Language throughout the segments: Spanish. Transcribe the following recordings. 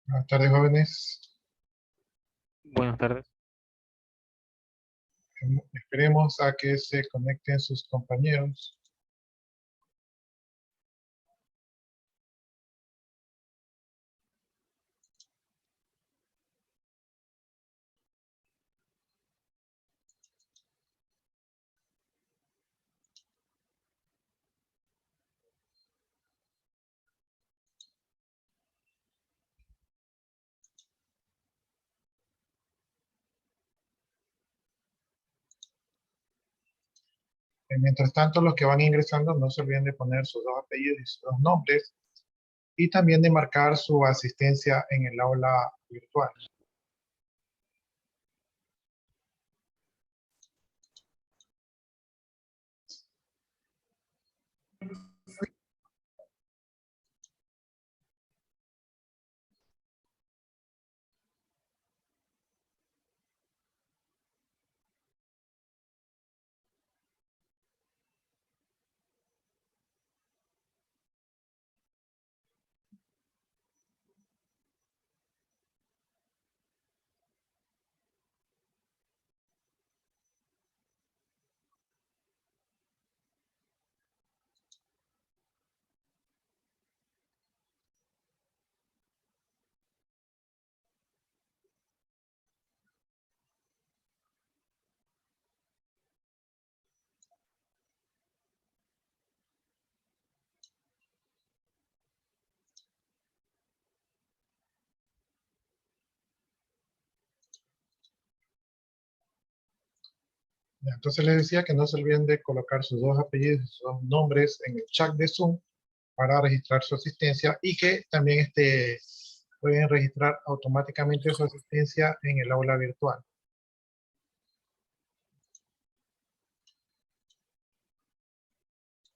Buenas tardes, jóvenes. Buenas tardes. Esperemos a que se conecten sus compañeros. Mientras tanto, los que van ingresando no se olviden de poner sus dos apellidos y sus dos nombres y también de marcar su asistencia en el aula virtual. Ya, entonces les decía que no se olviden de colocar sus dos apellidos y sus dos nombres en el chat de Zoom para registrar su asistencia y que también pueden registrar automáticamente su asistencia en el aula virtual.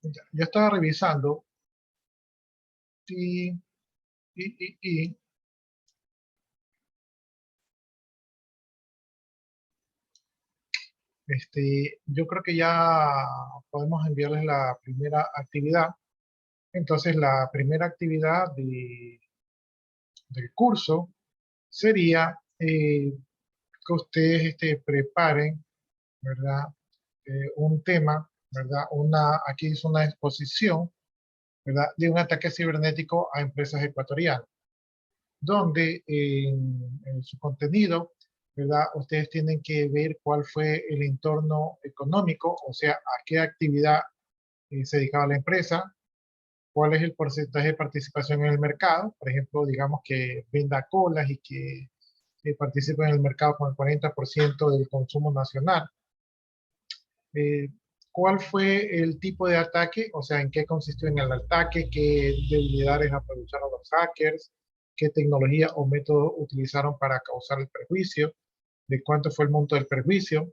Ya, yo estaba revisando y yo creo que ya podemos enviarles la primera actividad. Entonces, la primera actividad del curso sería que ustedes preparen, ¿verdad? Un tema, ¿verdad? Aquí es una exposición, ¿verdad? De un ataque cibernético a empresas ecuatorianas, donde en su contenido, ¿verdad? Ustedes tienen que ver cuál fue el entorno económico, o sea, a qué actividad se dedicaba la empresa, cuál es el porcentaje de participación en el mercado, por ejemplo, digamos que venda colas y que participa en el mercado con el 40% del consumo nacional. ¿Cuál fue el tipo de ataque? O sea, ¿en qué consistió en el ataque? ¿Qué debilidades aprovecharon los hackers? ¿Qué tecnología o método utilizaron para causar el perjuicio? ¿De cuánto fue el monto del perjuicio?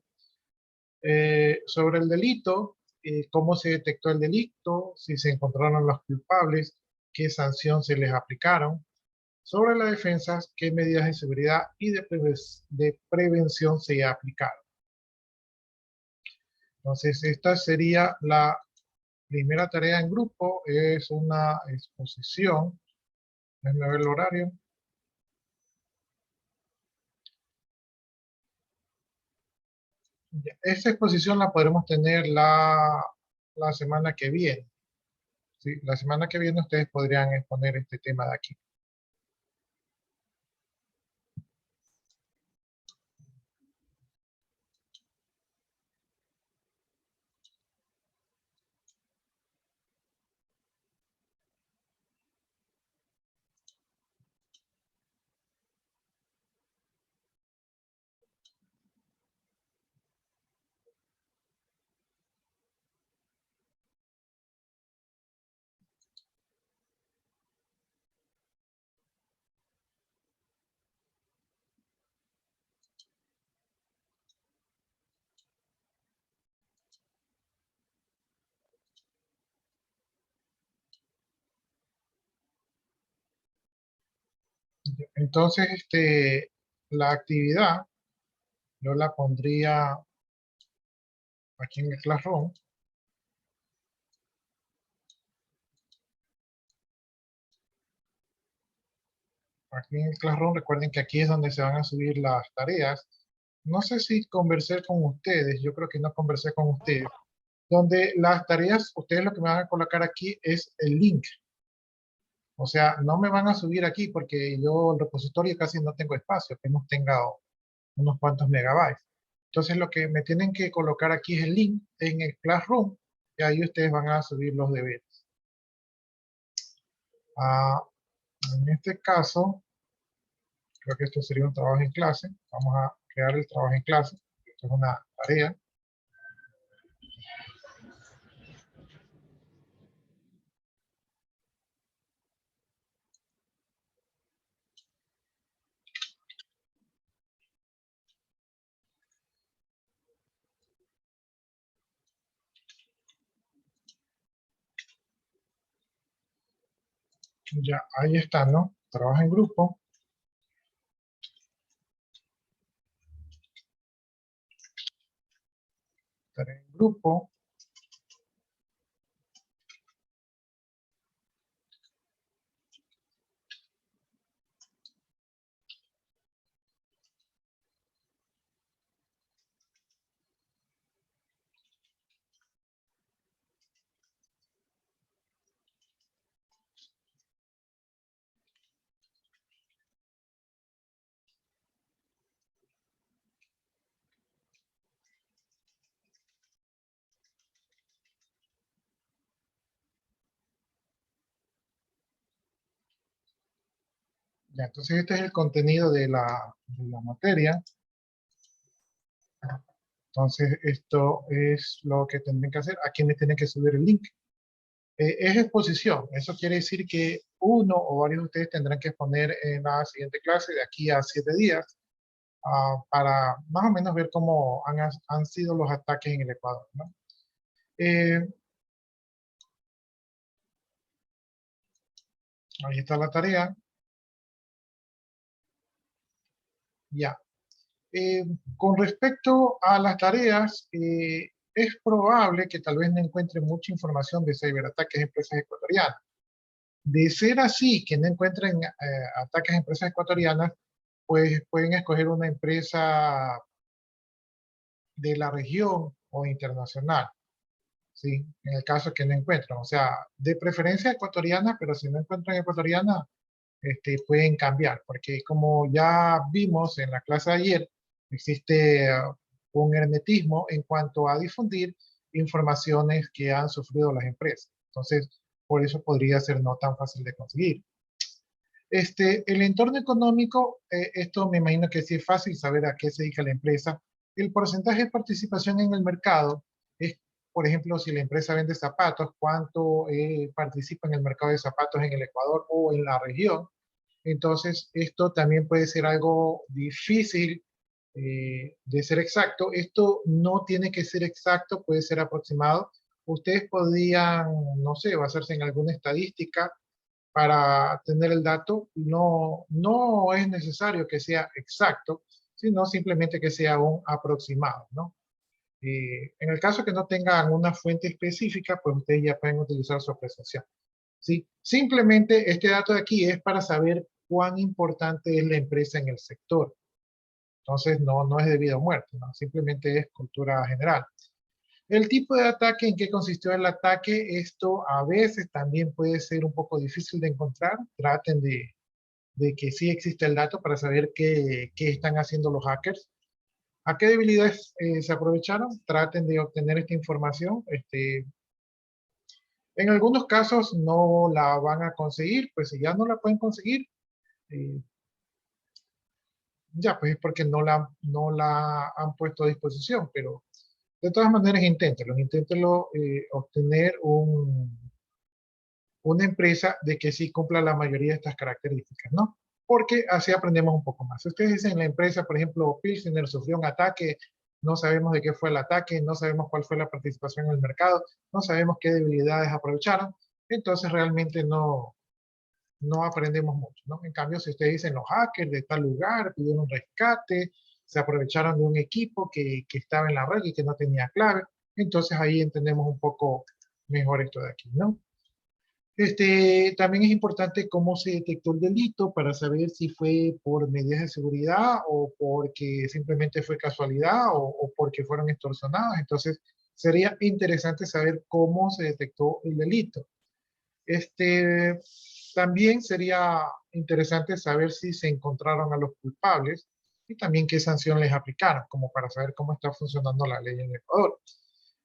Sobre el delito, cómo se detectó el delito, si se encontraron los culpables, qué sanción se les aplicaron. Sobre las defensas, qué medidas de seguridad y de prevención se aplicaron. Entonces, esta sería la primera tarea en grupo, es una exposición. Déjenme ver el horario. Esta exposición la podremos tener la semana que viene. ¿Sí? La semana que viene ustedes podrían exponer este tema de aquí. Entonces, la actividad yo la pondría aquí en el Classroom. aquí en el Classroom, recuerden que aquí es donde se van a subir las tareas. No sé si conversé con ustedes, yo creo que no conversé con ustedes. Donde las tareas, ustedes lo que me van a colocar aquí es el link. O sea, no me van a subir aquí porque yo el repositorio casi no tengo espacio, apenas tengo unos cuantos megabytes. Entonces lo que me tienen que colocar aquí es el link en el Classroom y ahí ustedes van a subir los deberes. Ah, en este caso, creo que esto sería un trabajo en clase. Vamos a crear el trabajo en clase. Esto es una tarea. Ya, ahí está, ¿no? Trabajo en grupo. Tarea en grupo. Ya, entonces este es el contenido de la materia. Entonces esto es lo que tendrán que hacer. Aquí me tienen que subir el link. Es exposición. Eso quiere decir que uno o varios de ustedes tendrán que exponer en la siguiente clase de aquí a 7 días para más o menos ver cómo han sido los ataques en el Ecuador, ¿no? Eh, Ahí está la tarea. Ya. Con respecto a las tareas, es probable que tal vez no encuentren mucha información de ciberataques en empresas ecuatorianas. De ser así, que no encuentren ataques en empresas ecuatorianas, pues pueden escoger una empresa de la región o internacional, ¿sí? En el caso que no encuentran. O sea, de preferencia ecuatoriana, pero si no encuentran ecuatoriana, pueden cambiar, porque como ya vimos en la clase de ayer, existe un hermetismo en cuanto a difundir informaciones que han sufrido las empresas. Entonces, por eso podría ser no tan fácil de conseguir. El entorno económico, esto me imagino que sí es fácil saber a qué se dedica la empresa. El porcentaje de participación en el mercado es, por ejemplo, si la empresa vende zapatos, cuánto participa en el mercado de zapatos en el Ecuador o en la región. Entonces, esto también puede ser algo difícil de ser exacto. Esto no tiene que ser exacto, puede ser aproximado. Ustedes podrían, no sé, basarse en alguna estadística para tener el dato. No es necesario que sea exacto, sino simplemente que sea un aproximado, ¿no? En el caso que no tengan una fuente específica, pues ustedes ya pueden utilizar su apreciación. ¿Sí? Simplemente este dato de aquí es para saber cuán importante es la empresa en el sector. Entonces no es de vida o muerte, ¿no? Simplemente es cultura general. El tipo de ataque, ¿en qué consistió el ataque? Esto a veces también puede ser un poco difícil de encontrar. Traten de que sí existe el dato para saber qué están haciendo los hackers. ¿A qué debilidades se aprovecharon? Traten de obtener esta información. En algunos casos no la van a conseguir, pues si ya no la pueden conseguir, eh, ya pues es porque no la han puesto a disposición, pero de todas maneras inténtenlo obtener una empresa de que sí cumpla la mayoría de estas características, ¿no? Porque así aprendemos un poco más. Si ustedes dicen la empresa, por ejemplo, Pilsener sufrió un ataque, no sabemos de qué fue el ataque, no sabemos cuál fue la participación en el mercado, no sabemos qué debilidades aprovecharon, entonces realmente no aprendemos mucho, ¿no? En cambio, si ustedes dicen los hackers de tal lugar pidieron un rescate, se aprovecharon de un equipo que estaba en la red y que no tenía clave, entonces ahí entendemos un poco mejor esto de aquí, ¿no? También es importante cómo se detectó el delito para saber si fue por medidas de seguridad o porque simplemente fue casualidad o porque fueron extorsionados. Entonces, sería interesante saber cómo se detectó el delito. Este, También sería interesante saber si se encontraron a los culpables y también qué sanción les aplicaron, como para saber cómo está funcionando la ley en Ecuador.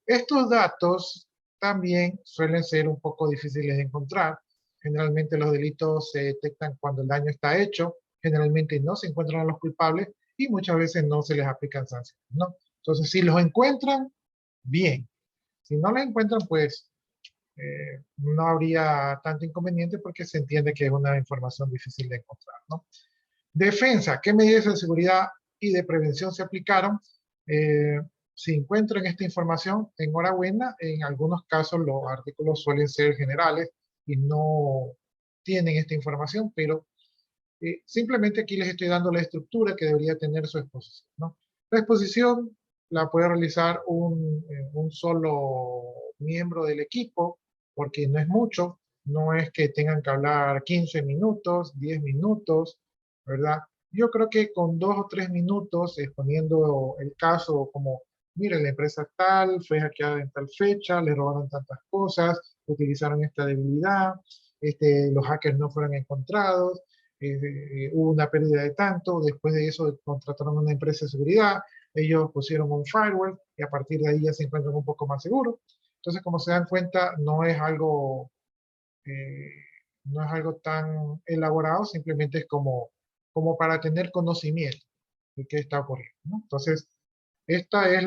Estos datos también suelen ser un poco difíciles de encontrar. Generalmente los delitos se detectan cuando el daño está hecho, generalmente no se encuentran a los culpables y muchas veces no se les aplican sanciones, ¿no? Entonces, si los encuentran, bien. Si no los encuentran, pues no habría tanto inconveniente porque se entiende que es una información difícil de encontrar, ¿no? Defensa, ¿qué medidas de seguridad y de prevención se aplicaron? Eh, si encuentran esta información, enhorabuena. En algunos casos los artículos suelen ser generales y no tienen esta información, pero simplemente aquí les estoy dando la estructura que debería tener su exposición, ¿no? La exposición la puede realizar un solo miembro del equipo, porque no es mucho, no es que tengan que hablar 15 minutos, 10 minutos, ¿verdad? Yo creo que con 2 o 3 minutos exponiendo el caso como, mire, la empresa tal fue hackeada en tal fecha, le robaron tantas cosas, utilizaron esta debilidad, los hackers no fueron encontrados, hubo una pérdida de tanto, después de eso contrataron una empresa de seguridad, ellos pusieron un firewall y a partir de ahí ya se encuentran un poco más seguros. Entonces, como se dan cuenta, eh, no es algo tan elaborado, simplemente es como para tener conocimiento de qué está ocurriendo, ¿no? Entonces, esta es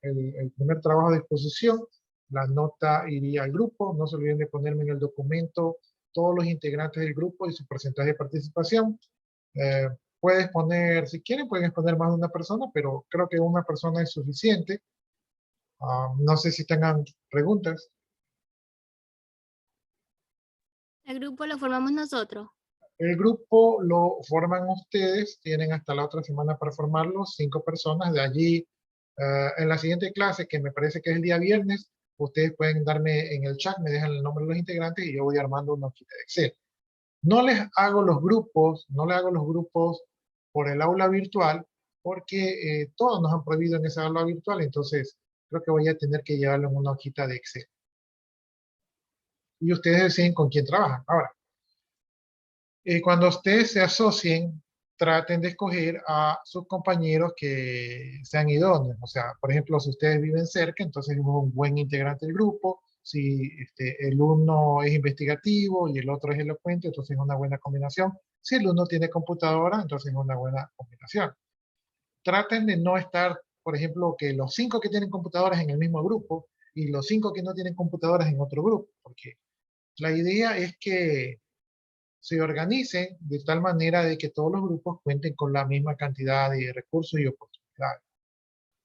el primer trabajo de exposición. La nota iría al grupo. No se olviden de ponerme en el documento todos los integrantes del grupo y su porcentaje de participación. Eh, Puedes poner, si quieren, pueden poner más de una persona, pero creo que una persona es suficiente. No sé si tengan preguntas. El grupo lo formamos nosotros. El grupo lo forman ustedes, tienen hasta la otra semana para formarlo, 5 personas. De allí, en la siguiente clase, que me parece que es el día viernes, ustedes pueden darme en el chat, me dejan el nombre de los integrantes y yo voy armando una hojita de Excel. No les hago los grupos, no les hago los grupos por el aula virtual, porque todos nos han prohibido en esa aula virtual, entonces creo que voy a tener que llevarlo en una hojita de Excel. Y ustedes deciden con quién trabajan. Ahora, cuando ustedes se asocien, traten de escoger a sus compañeros que sean idóneos. O sea, por ejemplo, si ustedes viven cerca, entonces es un buen integrante del grupo. Si el uno es investigativo y el otro es elocuente, entonces es una buena combinación. Si el uno tiene computadora, entonces es una buena combinación. Traten de no estar, por ejemplo, que los 5 que tienen computadoras en el mismo grupo y los 5 que no tienen computadoras en otro grupo, porque la idea es que se organicen de tal manera de que todos los grupos cuenten con la misma cantidad de recursos y oportunidades,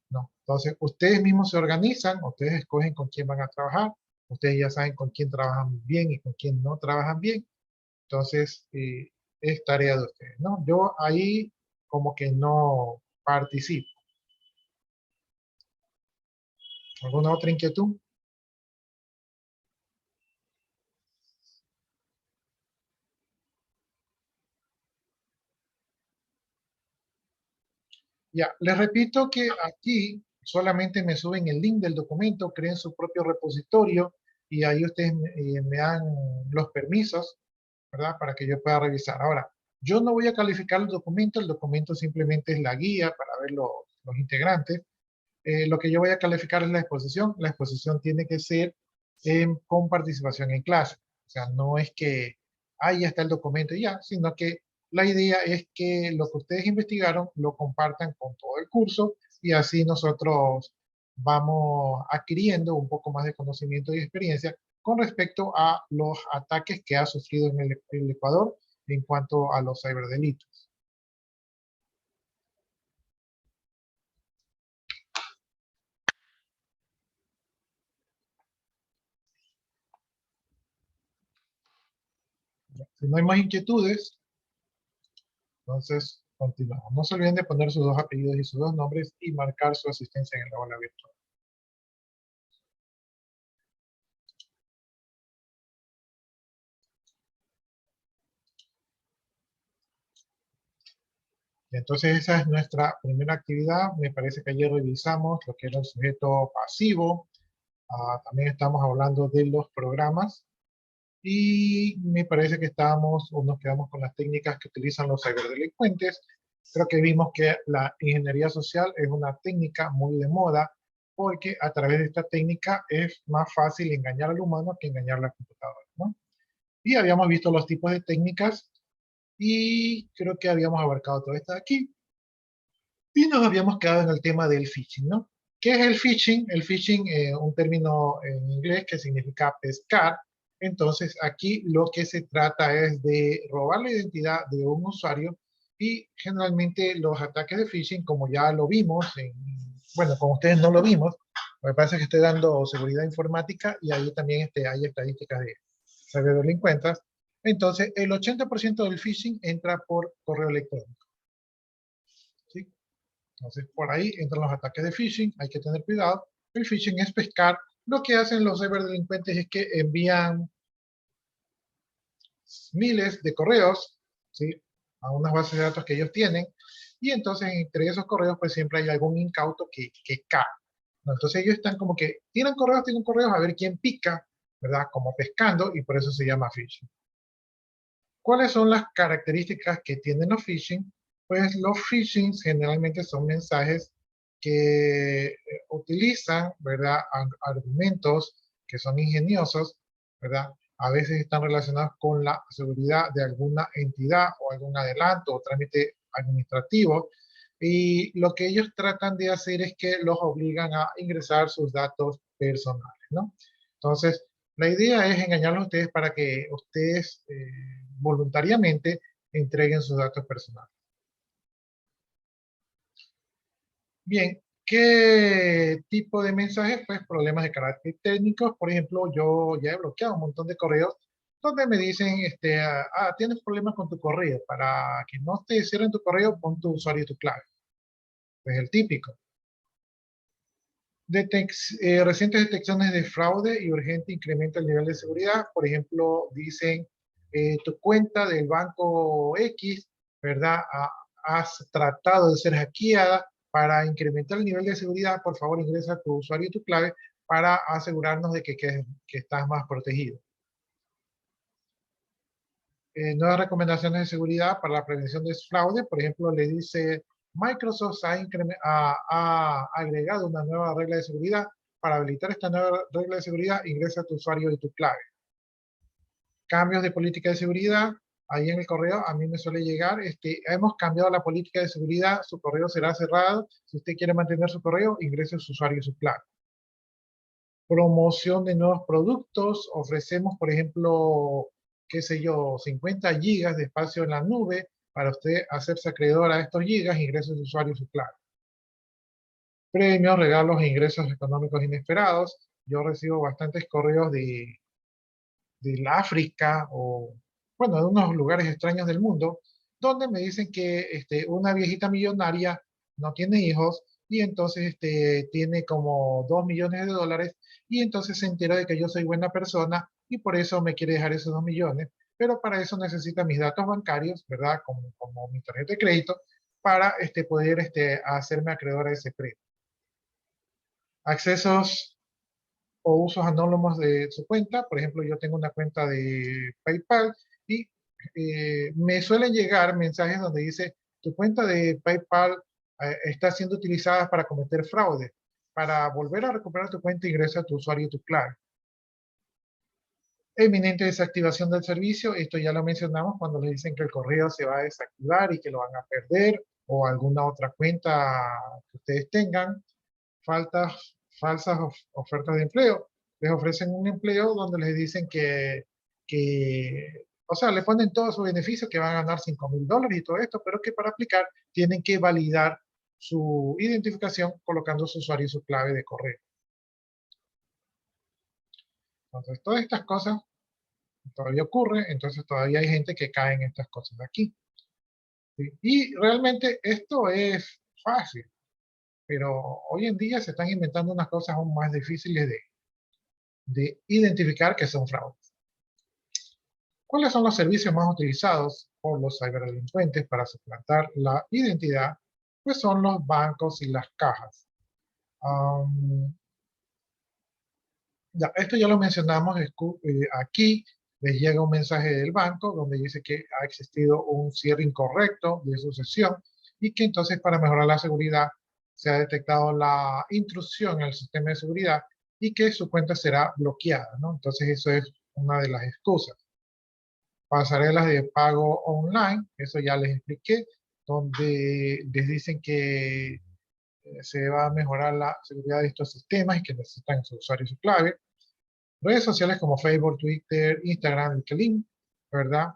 ¿no? Entonces, ustedes mismos se organizan, ustedes escogen con quién van a trabajar, ustedes ya saben con quién trabajan bien y con quién no trabajan bien, entonces es tarea de ustedes, ¿no? Yo ahí como que no participo. ¿Alguna otra inquietud? Ya, les repito que aquí solamente me suben el link del documento, creen su propio repositorio y ahí ustedes me dan los permisos, ¿verdad? Para que yo pueda revisar. Ahora, yo no voy a calificar el documento simplemente es la guía para ver los integrantes. Lo que yo voy a calificar es la exposición tiene que ser con participación en clase. O sea, no es que ahí ya está el documento y ya, sino que la idea es que lo que ustedes investigaron lo compartan con todo el curso y así nosotros vamos adquiriendo un poco más de conocimiento y experiencia con respecto a los ataques que ha sufrido en el Ecuador en cuanto a los ciberdelitos. Si no hay más inquietudes, entonces, continuamos. No se olviden de poner sus 2 apellidos y sus 2 nombres y marcar su asistencia en el aula virtual. Entonces esa es nuestra primera actividad. Me parece que ayer revisamos lo que era el sujeto pasivo. También estamos hablando de los programas. Y me parece que estábamos o nos quedamos con las técnicas que utilizan los ciberdelincuentes. Creo que vimos que la ingeniería social es una técnica muy de moda porque a través de esta técnica es más fácil engañar al humano que engañar a la computadora, ¿no? Y habíamos visto los tipos de técnicas y creo que habíamos abarcado todo esto de aquí. Y nos habíamos quedado en el tema del phishing, ¿no? ¿Qué es el phishing? El phishing, un término en inglés que significa pescar. Entonces, aquí lo que se trata es de robar la identidad de un usuario y generalmente los ataques de phishing, como ya lo vimos, bueno, como ustedes no lo vimos, me parece que estoy dando seguridad informática y ahí también hay estadísticas de ciberdelincuentes. Entonces, el 80% del phishing entra por correo electrónico, ¿sí? Entonces, por ahí entran los ataques de phishing, hay que tener cuidado. El phishing es pescar. Lo que hacen los ciberdelincuentes es que envían miles de correos, ¿sí?, a unas bases de datos que ellos tienen, y entonces entre esos correos pues siempre hay algún incauto que cae, ¿no? Entonces ellos están como que tienen correos, a ver quién pica, ¿verdad? Como pescando, y por eso se llama phishing. ¿Cuáles son las características que tienen los phishing? Pues los phishing generalmente son mensajes que utilizan, ¿verdad?, argumentos que son ingeniosos, ¿verdad? A veces están relacionados con la seguridad de alguna entidad o algún adelanto o trámite administrativo. Y lo que ellos tratan de hacer es que los obligan a ingresar sus datos personales, ¿no? Entonces, la idea es engañarlos a ustedes para que ustedes voluntariamente entreguen sus datos personales. Bien, ¿qué tipo de mensajes? Pues problemas de carácter técnicos. Por ejemplo, yo ya he bloqueado un montón de correos donde me dicen, tienes problemas con tu correo. Para que no te cierren tu correo, pon tu usuario y tu clave. Es el típico. Recientes detecciones de fraude y urgente incremento del nivel de seguridad. Por ejemplo, dicen, tu cuenta del banco X, ¿verdad? Has tratado de ser hackeada. Para incrementar el nivel de seguridad, por favor, ingresa tu usuario y tu clave para asegurarnos de que estás más protegido. Nuevas recomendaciones de seguridad para la prevención de fraude. Por ejemplo, le dice, Microsoft ha agregado una nueva regla de seguridad. Para habilitar esta nueva regla de seguridad, ingresa tu usuario y tu clave. Cambios de política de seguridad. Ahí en el correo a mí me suele llegar, hemos cambiado la política de seguridad, su correo será cerrado. Si usted quiere mantener su correo, ingrese su usuario y su clave. Promoción de nuevos productos. Ofrecemos, por ejemplo, qué sé yo, 50 gigas de espacio en la nube. Para usted hacerse acreedor a estos gigas, ingrese su usuario y su clave. Premios, regalos e ingresos económicos inesperados. Yo recibo bastantes correos del África o, bueno, de unos lugares extraños del mundo, donde me dicen que una viejita millonaria no tiene hijos y entonces tiene como 2 millones de dólares y entonces se entera de que yo soy buena persona y por eso me quiere dejar esos 2 millones, pero para eso necesita mis datos bancarios, ¿verdad? Como mi tarjeta de crédito, para poder hacerme acreedor a ese préstamo. Accesos o usos anónimos de su cuenta. Por ejemplo, yo tengo una cuenta de PayPal y me suelen llegar mensajes donde dice, tu cuenta de PayPal está siendo utilizada para cometer fraude. Para volver a recuperar tu cuenta, ingresa tu usuario y tu clave. Eminente desactivación del servicio. Esto ya lo mencionamos cuando les dicen que el correo se va a desactivar y que lo van a perder, o alguna otra cuenta que ustedes tengan. Falsas ofertas de empleo. Les ofrecen un empleo donde les dicen o sea, le ponen todos sus beneficios, que van a ganar $5,000 y todo esto, pero que para aplicar tienen que validar su identificación colocando su usuario y su clave de correo. Entonces, todas estas cosas todavía ocurren, entonces todavía hay gente que cae en estas cosas de aquí. ¿Sí? Y realmente esto es fácil, pero hoy en día se están inventando unas cosas aún más difíciles de identificar que son fraudes. ¿Cuáles son los servicios más utilizados por los ciberdelincuentes para suplantar la identidad, pues son los bancos y las cajas. Esto ya lo mencionamos aquí. Les llega un mensaje del banco donde dice que ha existido un cierre incorrecto de su sesión y que entonces para mejorar la seguridad se ha detectado la intrusión en el sistema de seguridad y que su cuenta será bloqueada, ¿no? Entonces eso es una de las excusas. Pasarelas de pago online, eso ya les expliqué, donde les dicen que se va a mejorar la seguridad de estos sistemas y que necesitan su usuario y su clave. Redes sociales como Facebook, Twitter, Instagram, LinkedIn, ¿verdad?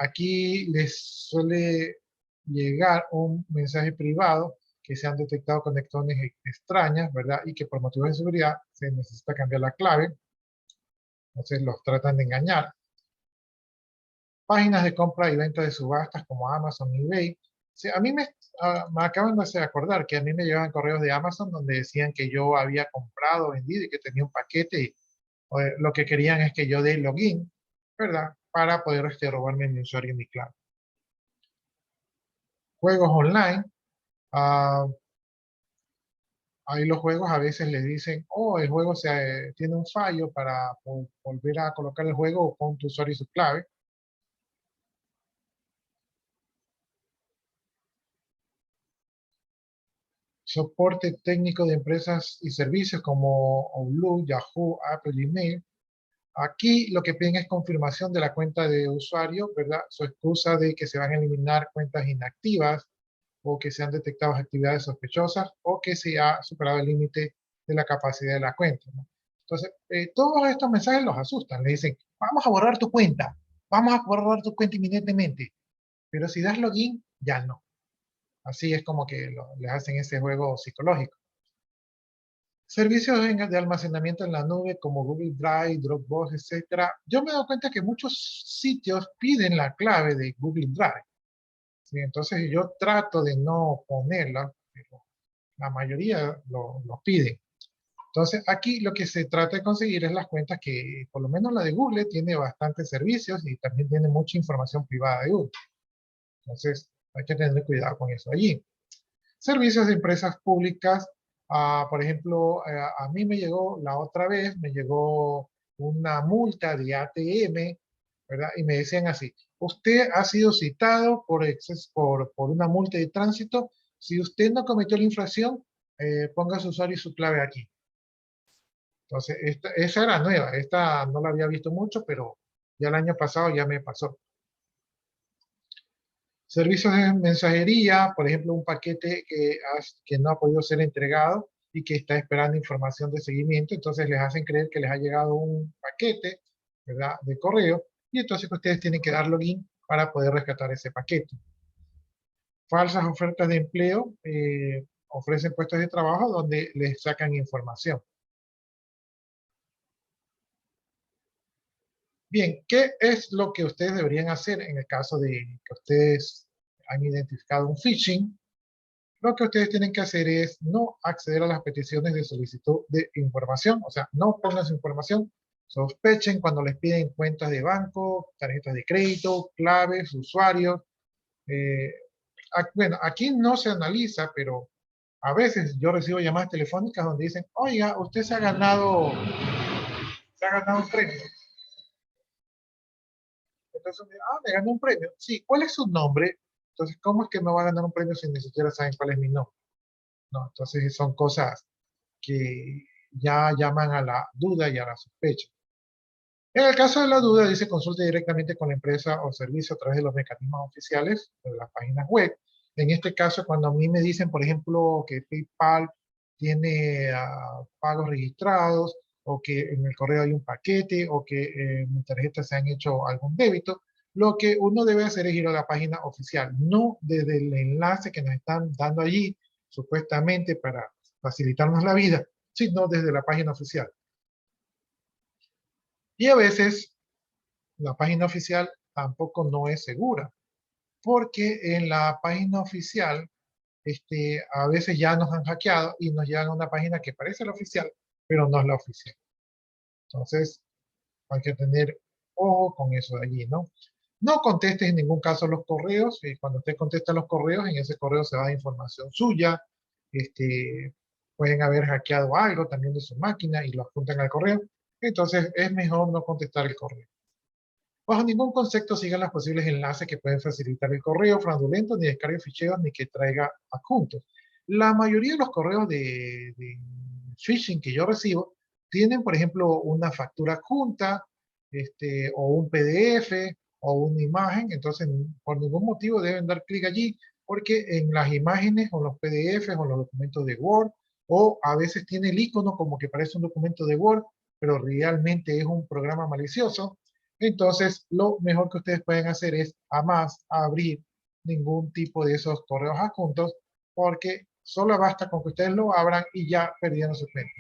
Aquí les suele llegar un mensaje privado que se han detectado conexiones extrañas, ¿verdad? Y que por motivos de seguridad se necesita cambiar la clave. Entonces los tratan de engañar. Páginas de compra y venta de subastas como Amazon, eBay. Sí, a mí me acaban de acordar que a mí me llegaban correos de Amazon donde decían que yo había comprado, vendido y que tenía un paquete y lo que querían es que yo dé login, ¿verdad? Para poder robarme mi usuario y mi clave. Juegos online. Ahí los juegos a veces les dicen, oh, el juego tiene un fallo para volver a colocar el juego con tu usuario y su clave. Soporte técnico de empresas y servicios como Outlook, Yahoo, Apple, Gmail. Aquí lo que piden es confirmación de la cuenta de usuario, ¿verdad? Su excusa de que se van a eliminar cuentas inactivas o que se han detectado actividades sospechosas o que se ha superado el límite de la capacidad de la cuenta, ¿no? Entonces, todos estos mensajes los asustan. Le dicen, vamos a borrar tu cuenta. Vamos a borrar tu cuenta inminentemente. Pero si das login, ya no. Así es como que les hacen ese juego psicológico. Servicios de almacenamiento en la nube como Google Drive, Dropbox, etc. Yo me he dado cuenta que muchos sitios piden la clave de Google Drive. ¿Sí? Entonces yo trato de no ponerla, pero la mayoría lo piden. Entonces aquí lo que se trata de conseguir es las cuentas que, por lo menos la de Google, tiene bastantes servicios y también tiene mucha información privada de Google. Entonces hay que tener cuidado con eso allí. Servicios de empresas públicas, por ejemplo, a mí me llegó la otra vez, me llegó una multa de ATM, ¿verdad? Y me decían así, usted ha sido citado por una multa de tránsito, si usted no cometió la infracción, ponga su usuario y su clave aquí. Entonces, esa era nueva, esta no la había visto mucho, pero ya el año pasado ya me pasó. Servicios de mensajería, por ejemplo, un paquete que no ha podido ser entregado y que está esperando información de seguimiento, entonces les hacen creer que les ha llegado un paquete, ¿verdad?, de correo, y entonces ustedes tienen que dar login para poder rescatar ese paquete. Falsas ofertas de empleo, ofrecen puestos de trabajo donde les sacan información. Bien, ¿qué es lo que ustedes deberían hacer en el caso de que ustedes han identificado un phishing? Lo que ustedes tienen que hacer es no acceder a las peticiones de solicitud de información, o sea, no pongan su información, sospechen cuando les piden cuentas de banco, tarjetas de crédito, claves, usuarios. Bueno, aquí no se analiza, pero a veces yo recibo llamadas telefónicas donde dicen, oiga, usted se ha ganado un premio. Entonces, me ganó un premio. Sí, ¿cuál es su nombre? Entonces, ¿cómo es que me va a ganar un premio si ni siquiera saben cuál es mi nombre? No, entonces son cosas que ya llaman a la duda y a la sospecha. En el caso de la duda, dice consulte directamente con la empresa o servicio a través de los mecanismos oficiales de las páginas web. En este caso, cuando a mí me dicen, por ejemplo, que PayPal tiene pagos registrados, o que en el correo hay un paquete, o que en mi tarjeta se han hecho algún débito, lo que uno debe hacer es ir a la página oficial, no desde el enlace que nos están dando allí, supuestamente para facilitarnos la vida, sino desde la página oficial. Y a veces la página oficial tampoco no es segura, porque en la página oficial a veces ya nos han hackeado y nos llegan a una página que parece la oficial, pero no es la oficial. Entonces hay que tener ojo con eso de allí, ¿no? No contestes en ningún caso los correos. Cuando usted contesta los correos, en ese correo se va a dar información suya. Pueden haber hackeado algo también de su máquina y lo adjuntan al correo. Entonces es mejor no contestar el correo. Bajo ningún concepto sigan los posibles enlaces que pueden facilitar el correo fraudulento, ni descargue ficheros, ni que traiga adjuntos. La mayoría de los correos de phishing que yo recibo tienen, por ejemplo, una factura adjunta, o un PDF, o una imagen. Entonces, por ningún motivo deben dar clic allí, porque en las imágenes, o los PDFs, o los documentos de Word, o a veces tiene el icono como que parece un documento de Word, pero realmente es un programa malicioso. Entonces, lo mejor que ustedes pueden hacer es jamás abrir ningún tipo de esos correos adjuntos, porque solo basta con que ustedes lo abran y ya perdieron su cuenta.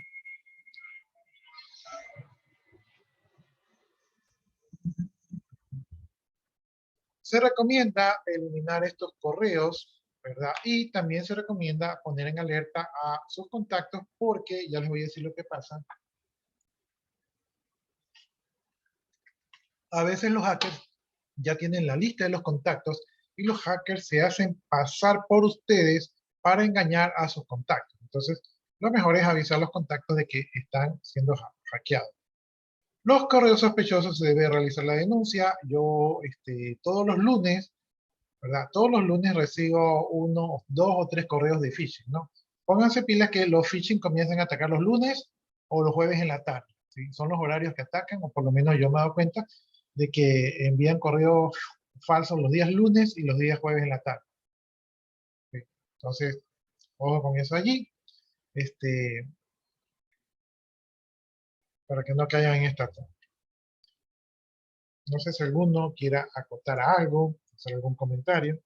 Se recomienda eliminar estos correos, ¿verdad? Y también se recomienda poner en alerta a sus contactos, porque ya les voy a decir lo que pasa. A veces los hackers ya tienen la lista de los contactos y los hackers se hacen pasar por ustedes para engañar a sus contactos. Entonces, lo mejor es avisar a los contactos de que están siendo hackeados. Los correos sospechosos se debe realizar la denuncia. Yo todos los lunes, ¿verdad? Todos los lunes recibo 1, 2 o 3 correos de phishing, ¿no? Pónganse pilas que los phishing comienzan a atacar los lunes o los jueves en la tarde, ¿sí? Son los horarios que atacan, o por lo menos yo me he dado cuenta de que envían correos falsos los días lunes y los días jueves en la tarde. ¿Sí? Entonces, ojo con eso allí, para que no caigan en esta trampa. No sé si alguno quiera acotar algo, hacer algún comentario.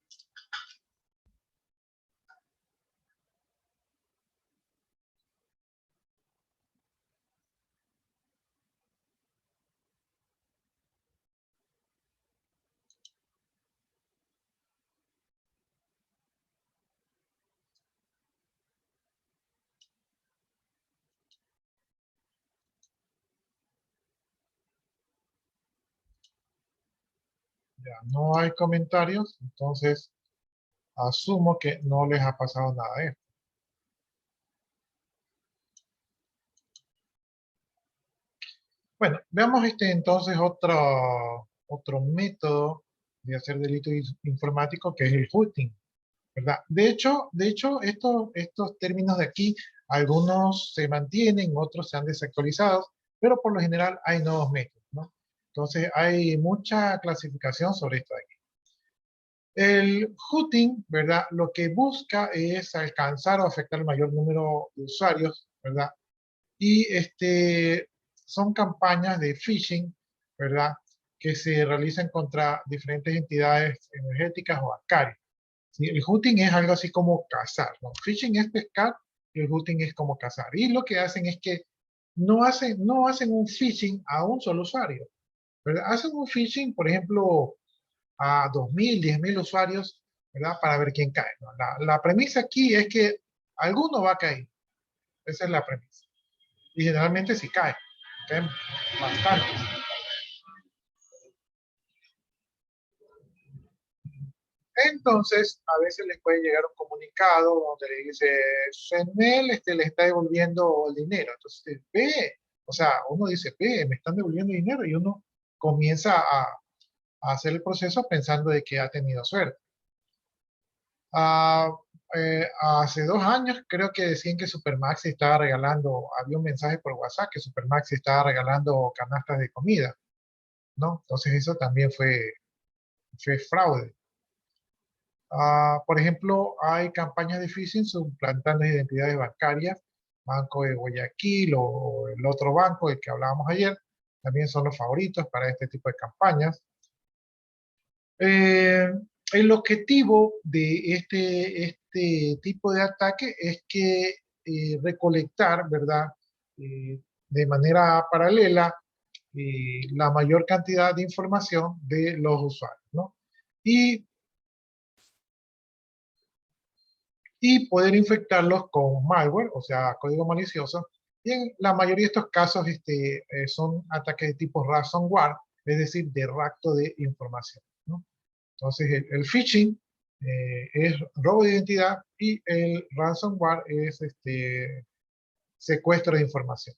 Ya no hay comentarios, entonces asumo que no les ha pasado nada de esto. Bueno, veamos entonces otro método de hacer delito informático, que es el hooting, ¿verdad? De hecho estos términos de aquí, algunos se mantienen, otros se han desactualizado, pero por lo general hay nuevos métodos, ¿no? Entonces hay mucha clasificación sobre esto de aquí. El hooting, ¿verdad? Lo que busca es alcanzar o afectar el mayor número de usuarios, ¿verdad? Y son campañas de phishing, ¿verdad? Que se realizan contra diferentes entidades energéticas o bancarias. ¿Sí? El hooting es algo así como cazar, ¿no? Phishing es pescar y el hooting es como cazar. Y lo que hacen es que no hacen un phishing a un solo usuario, ¿verdad? Hacen un phishing, por ejemplo, a 2.000, 10.000 usuarios, ¿verdad? Para ver quién cae, ¿no? La premisa aquí es que alguno va a caer. Esa es la premisa. Y generalmente sí caen bastantes. Entonces, a veces les puede llegar un comunicado donde le dice, Senel le está devolviendo el dinero. Entonces, ve, o sea, uno dice, ve, me están devolviendo dinero, y uno comienza a hacer el proceso pensando de que ha tenido suerte. Hace 2 años creo que decían que Supermaxi estaba regalando, había un mensaje por WhatsApp que Supermaxi estaba regalando canastas de comida, ¿no? Entonces eso también fue fraude. Por ejemplo, hay campañas de phishing suplantando identidades bancarias. Banco de Guayaquil o el otro banco del que hablábamos ayer, también son los favoritos para este tipo de campañas. El objetivo de este tipo de ataque es que recolectar, ¿verdad? De manera paralela la mayor cantidad de información de los usuarios, ¿no? Y poder infectarlos con malware, o sea, código malicioso. Y en la mayoría de estos casos son ataques de tipo ransomware, es decir, de rapto de información. Entonces, el phishing es robo de identidad y el ransomware es secuestro de información.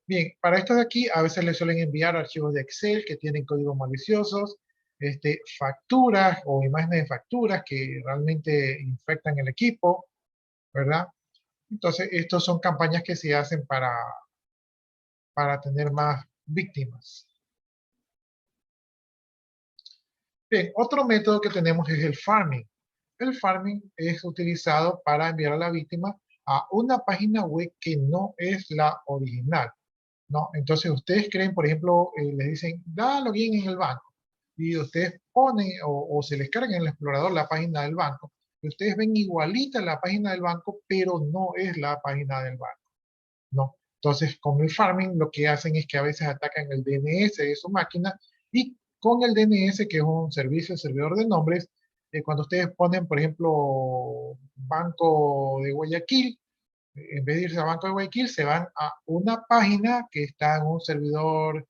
Bien, para esto de aquí, a veces le suelen enviar archivos de Excel que tienen códigos maliciosos, facturas o imágenes de facturas que realmente infectan el equipo, ¿verdad? Entonces, estos son campañas que se hacen para tener más víctimas. Bien, otro método que tenemos es el farming. El farming es utilizado para enviar a la víctima a una página web que no es la original, ¿no? Entonces ustedes creen, por ejemplo, les dicen, da login en el banco, y ustedes ponen o se les carga en el explorador la página del banco, y ustedes ven igualita la página del banco, pero no es la página del banco, ¿no? Entonces, con el farming lo que hacen es que a veces atacan el DNS de su máquina, y con el DNS, que es un servicio, servidor de nombres, cuando ustedes ponen, por ejemplo, Banco de Guayaquil, en vez de irse a Banco de Guayaquil, se van a una página que está en un servidor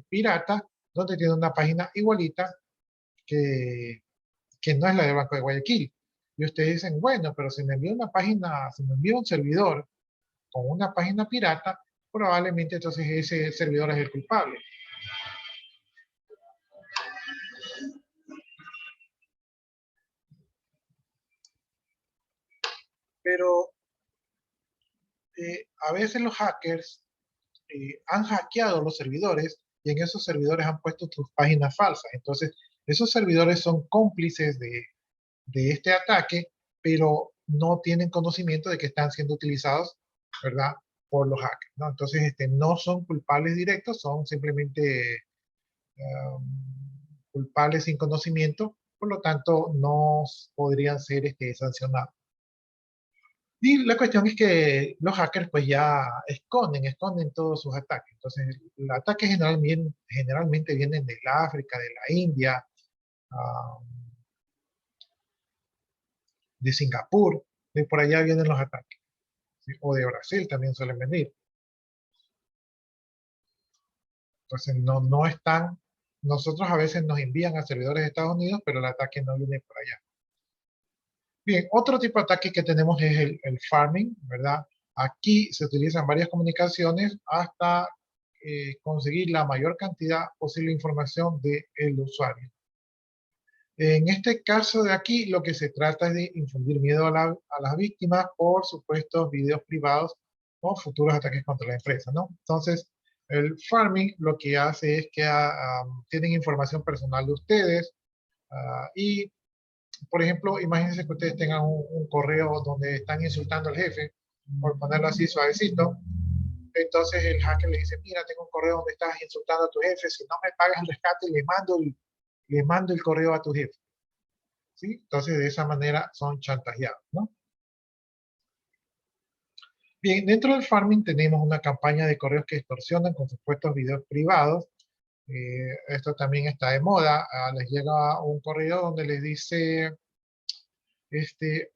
pirata, donde tiene una página igualita que no es la de Banco de Guayaquil. Y ustedes dicen, bueno, pero si me envía una página, si me envía un servidor con una página pirata, probablemente entonces ese servidor es el culpable. Pero a veces los hackers han hackeado los servidores y en esos servidores han puesto sus páginas falsas. Entonces, esos servidores son cómplices de este ataque, pero no tienen conocimiento de que están siendo utilizados, ¿verdad?, por los hackers, ¿no? Entonces, no son culpables directos, son simplemente culpables sin conocimiento, por lo tanto, no podrían ser sancionados. Y la cuestión es que los hackers pues ya esconden todos sus ataques. Entonces, los ataques generalmente vienen del África, de la India, de Singapur, de por allá vienen los ataques, ¿sí? O de Brasil también suelen venir. Entonces, no están, nosotros a veces nos envían a servidores de Estados Unidos, pero el ataque no viene por allá. Bien, otro tipo de ataque que tenemos es el farming, ¿verdad? Aquí se utilizan varias comunicaciones hasta conseguir la mayor cantidad posible de información del usuario. En este caso de aquí, lo que se trata es de infundir miedo a las víctimas por supuestos videos privados o futuros ataques contra la empresa, ¿no? Entonces, el farming lo que hace es que tienen información personal de ustedes y, por ejemplo, imagínense que ustedes tengan un correo donde están insultando al jefe, por ponerlo así suavecito. Entonces el hacker le dice, mira, tengo un correo donde estás insultando a tu jefe, si no me pagas el rescate, le mando el correo a tu jefe. ¿Sí? Entonces de esa manera son chantajeados, ¿no? Bien, dentro del farming tenemos una campaña de correos que extorsionan con supuestos videos privados. Esto también está de moda. Les llega un correo donde les dice,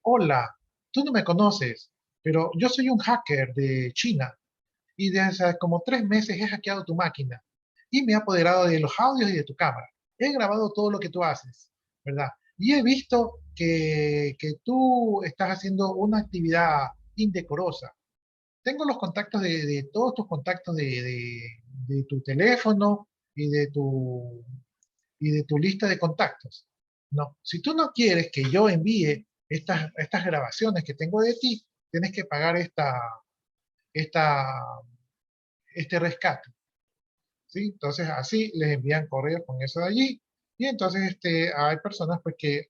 hola, tú no me conoces, pero yo soy un hacker de China y desde hace como 3 meses he hackeado tu máquina y me he apoderado de los audios y de tu cámara. He grabado todo lo que tú haces, ¿verdad? Y he visto que tú estás haciendo una actividad indecorosa. Tengo los contactos de todos tus contactos de tu teléfono y de tu lista de contactos. No, si tú no quieres que yo envíe estas grabaciones que tengo de ti, tienes que pagar este rescate, ¿sí? Entonces así les envían correos con eso de allí, y entonces hay personas pues que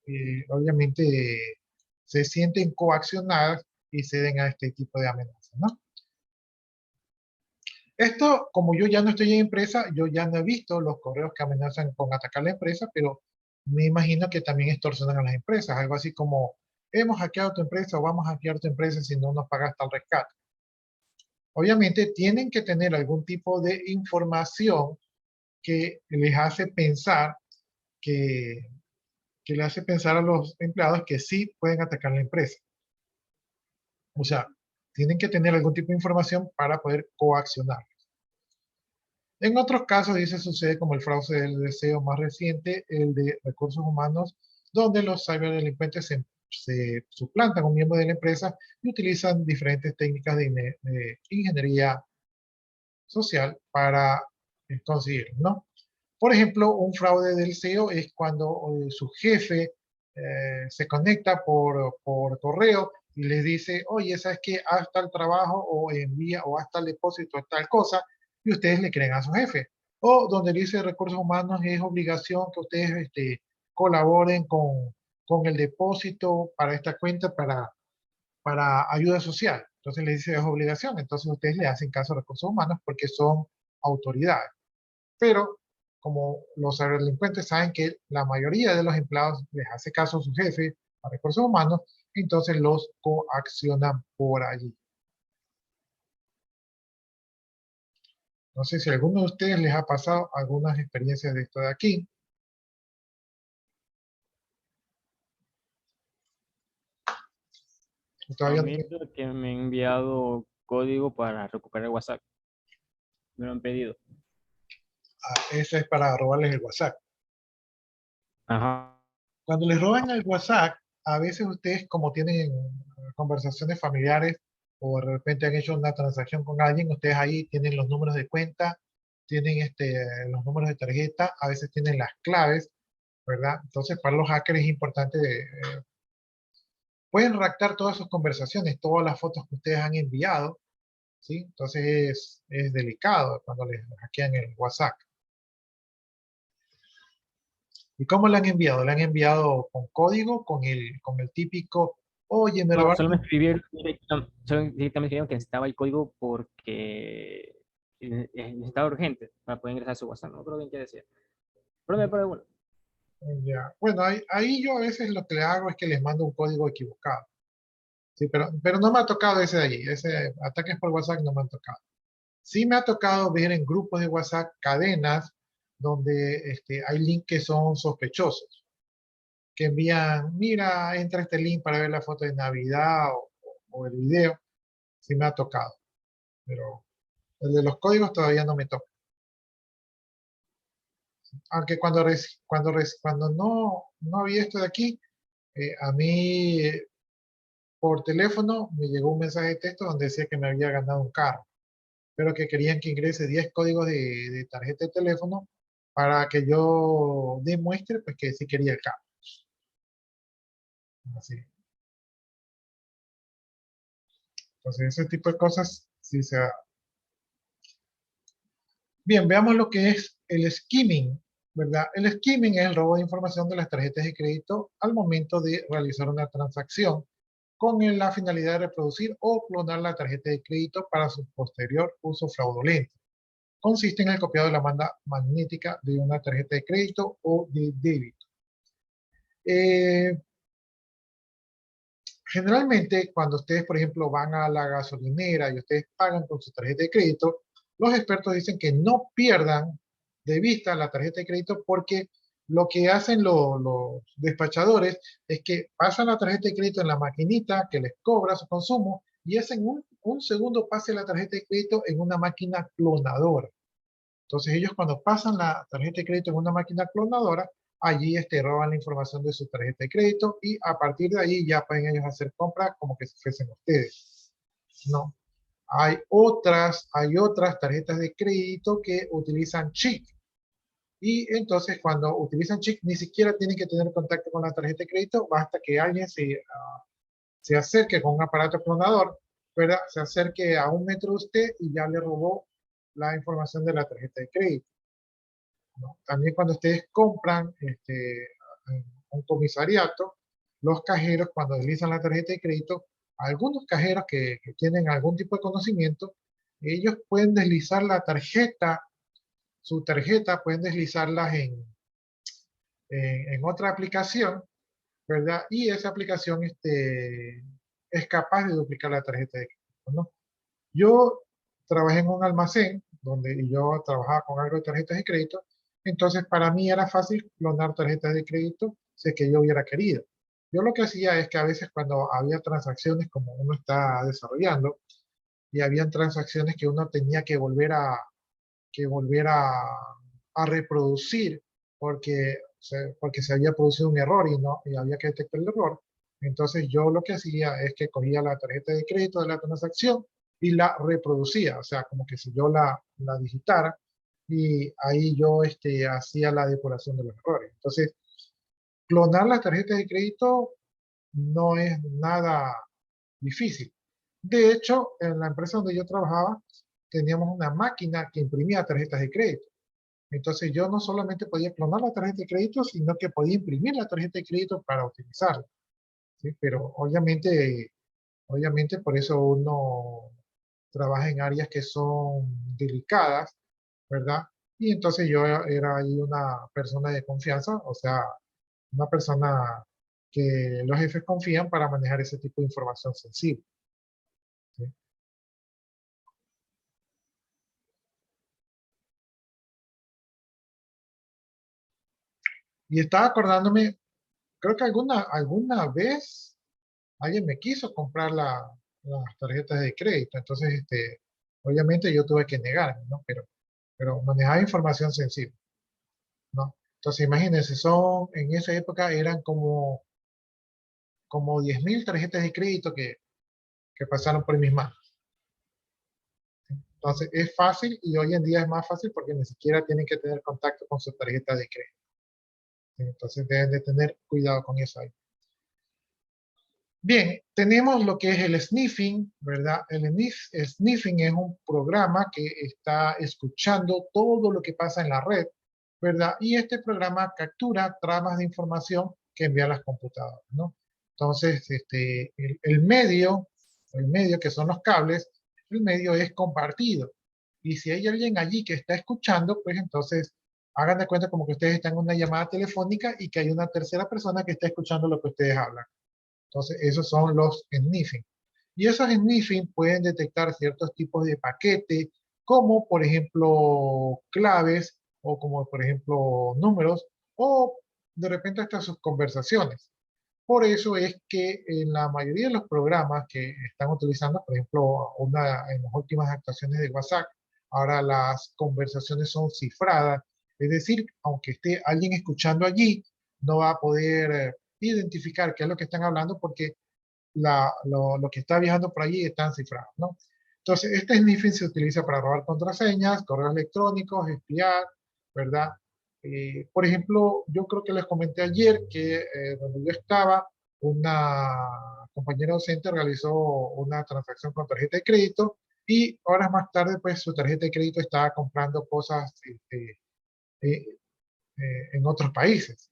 obviamente se sienten coaccionadas y ceden a este tipo de amenazas, ¿no? Esto, como yo ya no estoy en empresa, yo ya no he visto los correos que amenazan con atacar la empresa, pero me imagino que también extorsionan a las empresas, algo así como, hemos hackeado tu empresa o vamos a hackear tu empresa si no nos pagas tal rescate. Obviamente tienen que tener algún tipo de información que les hace pensar que le hace pensar a los empleados que sí pueden atacar la empresa. O sea, tienen que tener algún tipo de información para poder coaccionar. En otros casos, dice, sucede como el fraude del deseo más reciente, el de recursos humanos, donde los ciberdelincuentes se suplantan a un miembro de la empresa y utilizan diferentes técnicas de ingeniería social para conseguirlo, ¿no? Por ejemplo, un fraude del CEO es cuando su jefe se conecta por correo y les dice, oye, ¿sabes qué? Haz tal trabajo o envía o haz tal depósito o tal cosa, y ustedes le creen a su jefe. O donde dice recursos humanos es obligación que ustedes colaboren con el depósito para esta cuenta para ayuda social. Entonces le dice es obligación, entonces ustedes le hacen caso a recursos humanos porque son autoridades. Pero como los delincuentes saben que la mayoría de los empleados les hace caso a su jefe, a recursos humanos, entonces los coaccionan por allí. No sé si a alguno de ustedes les ha pasado algunas experiencias de esto de aquí. A Todavía no mí lo que me han enviado código para recuperar WhatsApp. Me lo han pedido. esa es para robarles el WhatsApp. Ajá. Cuando les roban el WhatsApp, a veces ustedes como tienen conversaciones familiares o de repente han hecho una transacción con alguien, ustedes ahí tienen los números de cuenta, tienen los números de tarjeta, a veces tienen las claves, ¿verdad? Entonces para los hackers es importante, pueden raptar todas sus conversaciones, todas las fotos que ustedes han enviado, ¿sí? Entonces es delicado cuando les hackean el WhatsApp. ¿Y cómo le han enviado? ¿Le han enviado con código, con el típico, oye, me No, robaron? solo me escribieron, solo directamente me escribieron que necesitaba el código porque necesitaba urgente para poder ingresar a su WhatsApp. No creo bien qué decía. Pero bueno. Ya. Bueno, ahí yo a veces lo que le hago es que les mando un código equivocado. Sí, pero no me ha tocado ese de allí. Ese ataques por WhatsApp no me han tocado. Sí me ha tocado ver en grupos de WhatsApp cadenas donde hay links que son sospechosos, que envían, mira, entra este link para ver la foto de Navidad o el video. Sí me ha tocado, pero el de los códigos todavía no me toca. Aunque cuando no había esto de aquí, a mí por teléfono me llegó un mensaje de texto donde decía que me había ganado un carro, pero que querían que ingrese 10 códigos de tarjeta de teléfono para que yo demuestre pues, que sí quería el carro. Así. Entonces, ese tipo de cosas sí se da. Bien, veamos lo que es el skimming, ¿verdad? El skimming es el robo de información de las tarjetas de crédito al momento de realizar una transacción con la finalidad de reproducir o clonar la tarjeta de crédito para su posterior uso fraudulento. Consiste en el copiado de la banda magnética de una tarjeta de crédito o de débito. Generalmente, cuando ustedes, por ejemplo, van a la gasolinera y ustedes pagan con su tarjeta de crédito, los expertos dicen que no pierdan de vista la tarjeta de crédito porque lo que hacen los despachadores es que pasan la tarjeta de crédito en la maquinita que les cobra su consumo y hacen un segundo pase la tarjeta de crédito en una máquina clonadora. Entonces ellos cuando pasan la tarjeta de crédito en una máquina clonadora, allí roban la información de su tarjeta de crédito y a partir de ahí ya pueden ellos hacer compras como que si fuesen ustedes. No. Hay otras tarjetas de crédito que utilizan chip. Y entonces cuando utilizan chip ni siquiera tienen que tener contacto con la tarjeta de crédito, basta que alguien se acerque con un aparato clonador, ¿verdad? Se acerque a 1 metro de usted y ya le robó la información de la tarjeta de crédito, ¿no? También cuando ustedes compran en un comisariato, los cajeros cuando deslizan la tarjeta de crédito, algunos cajeros que tienen algún tipo de conocimiento, ellos pueden deslizar la tarjeta, su tarjeta, pueden deslizarlas en otra aplicación, ¿verdad? Y esa aplicación es capaz de duplicar la tarjeta de crédito, ¿no? Yo trabajé en un almacén donde yo trabajaba con algo de tarjetas de crédito, entonces para mí era fácil clonar tarjetas de crédito si es que yo hubiera querido. Yo lo que hacía es que a veces cuando había transacciones como uno está desarrollando y habían transacciones que uno tenía que volver que volviera a reproducir porque se había producido un error y había que detectar el error. Entonces yo lo que hacía es que cogía la tarjeta de crédito de la transacción y la reproducía, o sea, como que si yo la digitara, y ahí yo hacía la depuración de los errores. Entonces, clonar las tarjetas de crédito no es nada difícil. De hecho, en la empresa donde yo trabajaba, teníamos una máquina que imprimía tarjetas de crédito. Entonces yo no solamente podía clonar la tarjeta de crédito, sino que podía imprimir la tarjeta de crédito para utilizarla, ¿sí? Pero obviamente por eso uno trabaja en áreas que son delicadas, ¿verdad? Y entonces yo era ahí una persona de confianza, o sea, una persona que los jefes confían para manejar ese tipo de información sensible, ¿sí? Y estaba acordándome, creo que alguna vez alguien me quiso comprar las tarjetas de crédito, entonces obviamente yo tuve que negarme, ¿no? Pero manejaba información sensible, ¿no? Entonces imagínense, en esa época eran como 10.000 tarjetas de crédito que pasaron por mis manos. Entonces es fácil, y hoy en día es más fácil porque ni siquiera tienen que tener contacto con su tarjeta de crédito. Entonces deben de tener cuidado con eso ahí. Bien, tenemos lo que es el sniffing, ¿verdad? Sniffing es un programa que está escuchando todo lo que pasa en la red, ¿verdad? Y este programa captura tramas de información que envían las computadoras, ¿no? Entonces, el medio que son los cables, el medio es compartido. Y si hay alguien allí que está escuchando, pues entonces hagan de cuenta como que ustedes están en una llamada telefónica y que hay una tercera persona que está escuchando lo que ustedes hablan. Entonces, esos son los sniffing. Y esos sniffing pueden detectar ciertos tipos de paquete, como por ejemplo claves, o como por ejemplo números, o de repente hasta sus conversaciones. Por eso es que en la mayoría de los programas que están utilizando, por ejemplo, en las últimas actualizaciones de WhatsApp, ahora las conversaciones son cifradas. Es decir, aunque esté alguien escuchando allí, no va a poder identificar qué es lo que están hablando porque lo que está viajando por allí están cifrados, ¿no? Entonces, este sniffing se utiliza para robar contraseñas, correos electrónicos, espiar, ¿verdad? Por ejemplo, yo creo que les comenté ayer que donde yo estaba, una compañera docente realizó una transacción con tarjeta de crédito y horas más tarde, pues su tarjeta de crédito estaba comprando cosas eh, en otros países,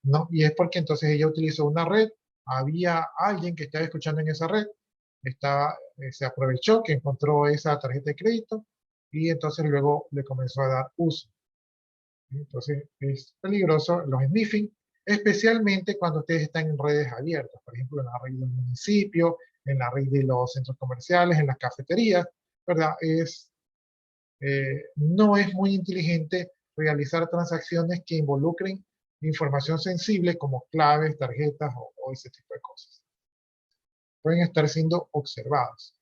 ¿no? Y es porque entonces ella utilizó una red, había alguien que estaba escuchando en esa red, se aprovechó que encontró esa tarjeta de crédito y entonces luego le comenzó a dar uso. Entonces es peligroso los sniffing, especialmente cuando ustedes están en redes abiertas, por ejemplo en la red del municipio, en la red de los centros comerciales, en las cafeterías, ¿verdad? No es muy inteligente realizar transacciones que involucren información sensible como claves, tarjetas o ese tipo de cosas. Pueden estar siendo observados.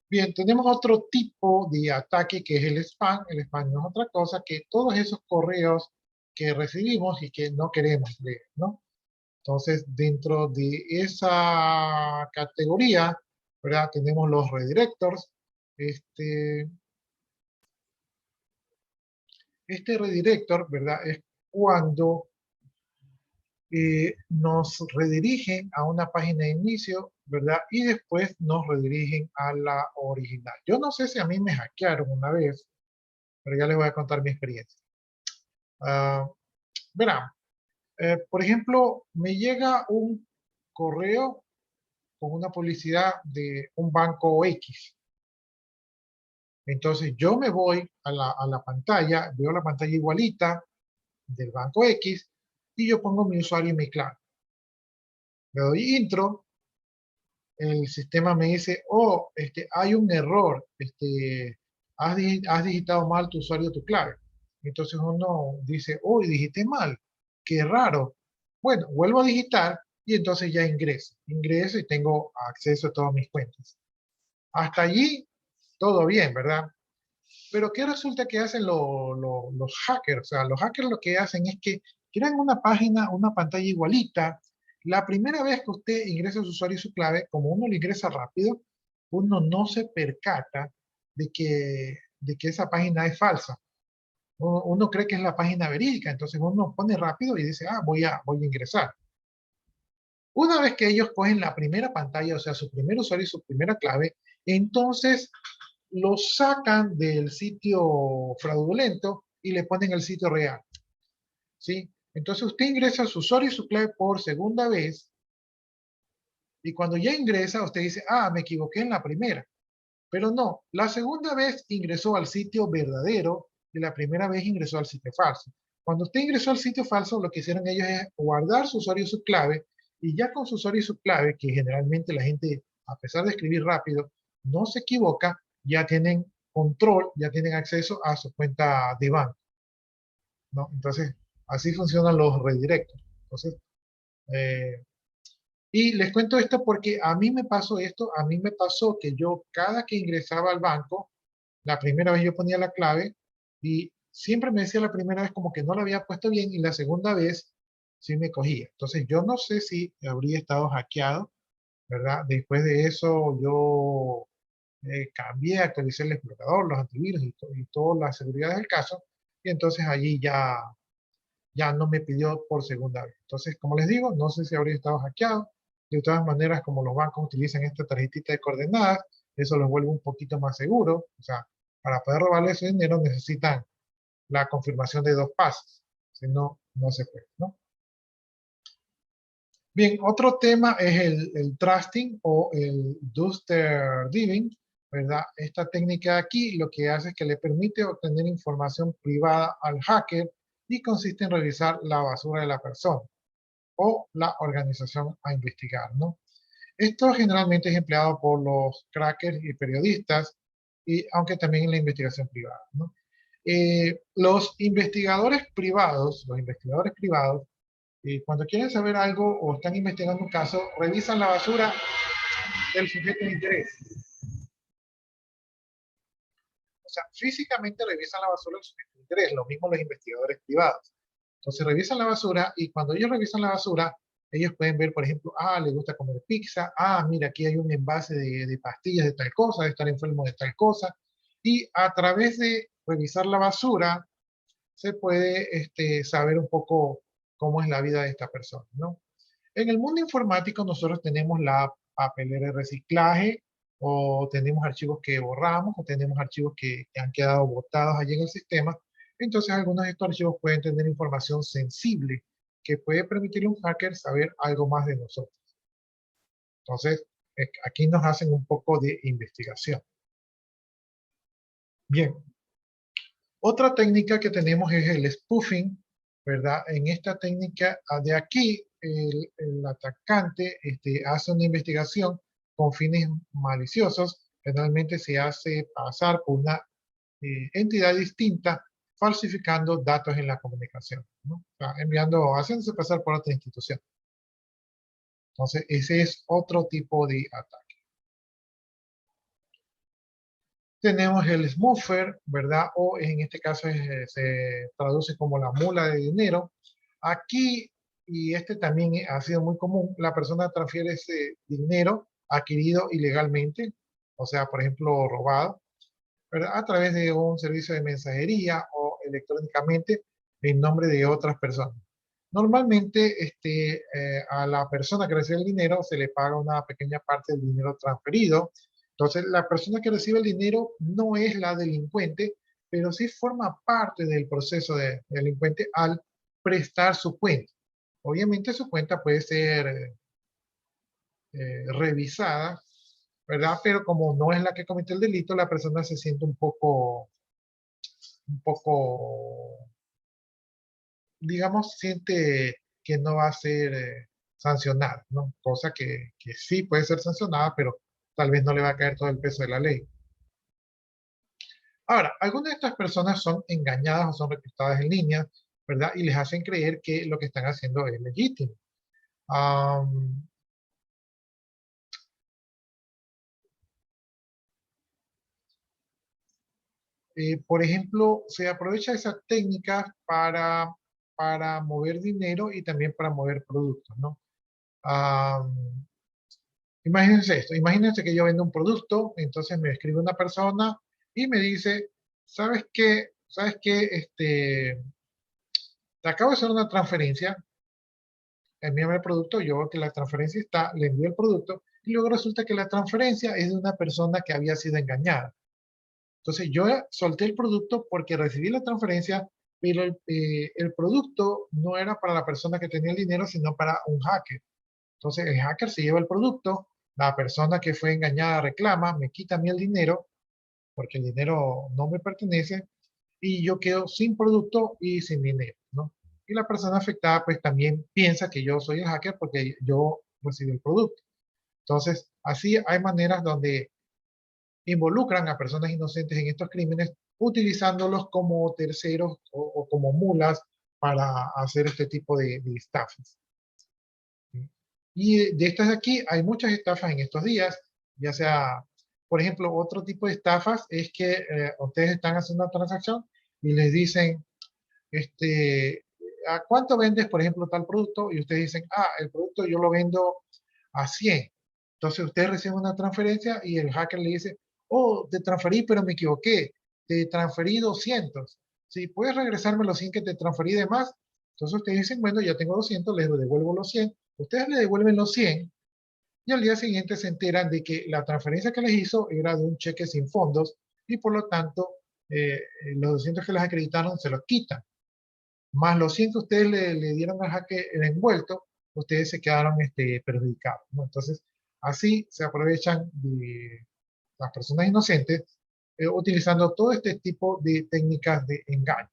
Bien, tenemos otro tipo de ataque que es el spam. El spam no es otra cosa que todos esos correos que recibimos y que no queremos leer, ¿no? Entonces, dentro de esa categoría, ¿verdad? Tenemos los redirectors. Este redirector, ¿verdad? Es cuando nos redirigen a una página de inicio, ¿verdad? Y después nos redirigen a la original. Yo no sé si a mí me hackearon una vez, pero ya les voy a contar mi experiencia. Verán, por ejemplo, me llega un correo con una publicidad de un banco X. Entonces yo me voy a la pantalla, veo la pantalla igualita del banco X y yo pongo mi usuario y mi clave. Le doy intro, el sistema me dice, oh, hay un error, has digitado mal tu usuario y tu clave. Entonces uno dice, oh, digité mal, qué raro. Bueno, vuelvo a digitar y entonces ya ingreso y tengo acceso a todas mis cuentas. Hasta allí, todo bien, ¿verdad? Pero ¿qué resulta que hacen los hackers? O sea, los hackers lo que hacen es que crean una página, una pantalla igualita. La primera vez que usted ingresa su usuario y su clave, como uno lo ingresa rápido, uno no se percata de que esa página es falsa. Uno cree que es la página verídica, entonces uno pone rápido y dice, ah, voy a ingresar. Una vez que ellos cogen la primera pantalla, o sea, su primer usuario y su primera clave, entonces lo sacan del sitio fraudulento y le ponen el sitio real, ¿sí? Entonces usted ingresa su usuario y su clave por segunda vez y cuando ya ingresa usted dice, ah, me equivoqué en la primera. Pero no, la segunda vez ingresó al sitio verdadero y la primera vez ingresó al sitio falso. Cuando usted ingresó al sitio falso, lo que hicieron ellos es guardar su usuario y su clave, y ya con su usuario y su clave, que generalmente la gente, a pesar de escribir rápido, no se equivoca, ya tienen control, ya tienen acceso a su cuenta de banco, ¿no? Entonces, así funcionan los redirectos. Entonces, eh, y les cuento esto porque a mí me pasó esto, a mí me pasó que yo cada que ingresaba al banco, la primera vez yo ponía la clave y siempre me decía la primera vez como que no la había puesto bien y la segunda vez sí me cogía. Entonces yo no sé si habría estado hackeado, ¿verdad? Después de eso yo cambié, actualicé el explorador, los antivirus y todas las seguridades del caso y entonces allí ya no me pidió por segunda vez. Entonces, como les digo, no sé si habría estado hackeado. De todas maneras, como los bancos utilizan esta tarjetita de coordenadas, eso los vuelve un poquito más seguros. O sea, para poder robarle ese dinero necesitan la confirmación de 2 pasos. Si no, no se puede, ¿no? Bien, otro tema es el trusting o el duster diving, ¿verdad? Esta técnica de aquí lo que hace es que le permite obtener información privada al hacker y consiste en revisar la basura de la persona o la organización a investigar, ¿no? Esto generalmente es empleado por los crackers y periodistas, y, aunque también en la investigación privada, ¿no? Los investigadores privados, cuando quieren saber algo o están investigando un caso, revisan la basura del sujeto de interés. O sea, físicamente revisan la basura del sujeto de interés, lo mismo los investigadores privados. Entonces revisan la basura y cuando ellos revisan la basura, ellos pueden ver, por ejemplo, ah, le gusta comer pizza, ah, mira, aquí hay un envase de pastillas de tal cosa, de estar enfermo de tal cosa. Y a través de revisar la basura, se puede saber un poco cómo es la vida de esta persona, ¿no? En el mundo informático nosotros tenemos la papelera de reciclaje, o tenemos archivos que borramos, o tenemos archivos que han quedado botados allí en el sistema. Entonces algunos de estos archivos pueden tener información sensible que puede permitirle a un hacker saber algo más de nosotros. Entonces, aquí nos hacen un poco de investigación. Bien, otra técnica que tenemos es el spoofing, ¿verdad? En esta técnica de aquí, el atacante hace una investigación con fines maliciosos. Generalmente se hace pasar por una entidad distinta, falsificando datos en la comunicación, ¿no? O sea, haciéndose pasar por otra institución. Entonces, ese es otro tipo de ataque. Tenemos el smoofer, ¿verdad? O en este caso se traduce como la mula de dinero. Aquí, y este también ha sido muy común, la persona transfiere ese dinero adquirido ilegalmente, o sea, por ejemplo, robado, ¿verdad? A través de un servicio de mensajería o electrónicamente en nombre de otras personas. Normalmente a la persona que recibe el dinero se le paga una pequeña parte del dinero transferido. Entonces, la persona que recibe el dinero no es la delincuente, pero sí forma parte del proceso de delincuente al prestar su cuenta. Obviamente su cuenta puede ser revisada, ¿verdad? Pero como no es la que cometió el delito, la persona se siente un poco, digamos, siente que no va a ser sancionada, ¿no? Cosa que sí puede ser sancionada, pero tal vez no le va a caer todo el peso de la ley. Ahora, algunas de estas personas son engañadas o son reclutadas en línea, ¿verdad? Y les hacen creer que lo que están haciendo es legítimo. por ejemplo, se aprovecha esas técnicas para mover dinero y también para mover productos, ¿no? Ah, imagínense esto, imagínense que yo vendo un producto, entonces me escribe una persona y me dice, ¿sabes qué? ¿Sabes qué? Te acabo de hacer una transferencia, envíame el producto, yo veo que la transferencia está, le envío el producto, y luego resulta que la transferencia es de una persona que había sido engañada. Entonces yo solté el producto porque recibí la transferencia, pero el producto no era para la persona que tenía el dinero, sino para un hacker. Entonces el hacker se lleva el producto, la persona que fue engañada reclama, me quita a mí el dinero, porque el dinero no me pertenece, y yo quedo sin producto y sin dinero, ¿no? Y la persona afectada pues también piensa que yo soy el hacker porque yo recibí el producto. Entonces, así hay maneras donde involucran a personas inocentes en estos crímenes utilizándolos como terceros o como mulas para hacer este tipo de estafas. Y de estas de aquí hay muchas estafas en estos días, ya sea, por ejemplo, otro tipo de estafas es que ustedes están haciendo una transacción y les dicen, ¿a cuánto vendes, por ejemplo, tal producto? Y ustedes dicen, el producto yo lo vendo a 100. Entonces ustedes reciben una transferencia y el hacker le dice, oh, te transferí, pero me equivoqué. Te transferí 200. Si puedes regresarme los 100 que te transferí de más, entonces ustedes dicen, bueno, ya tengo 200, les devuelvo los 100. Ustedes le devuelven los 100 y al día siguiente se enteran de que la transferencia que les hizo era de un cheque sin fondos y por lo tanto los 200 que les acreditaron se los quitan más los 100 que ustedes le dieron al jaque el envuelto, ustedes se quedaron perjudicados, ¿no? Entonces, así se aprovechan de las personas inocentes utilizando todo este tipo de técnicas de engaño.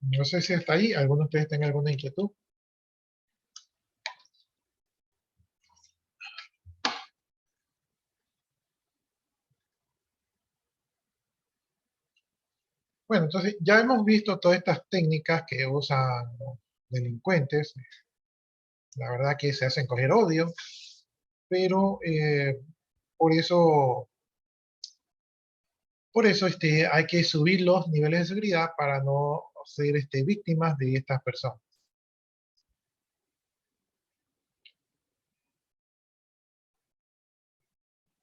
No sé si hasta ahí, algunos de ustedes tengan alguna inquietud. Bueno, entonces ya hemos visto todas estas técnicas que usan los delincuentes. La verdad que se hacen coger odio, pero por eso hay que subir los niveles de seguridad para no ser víctimas de estas personas.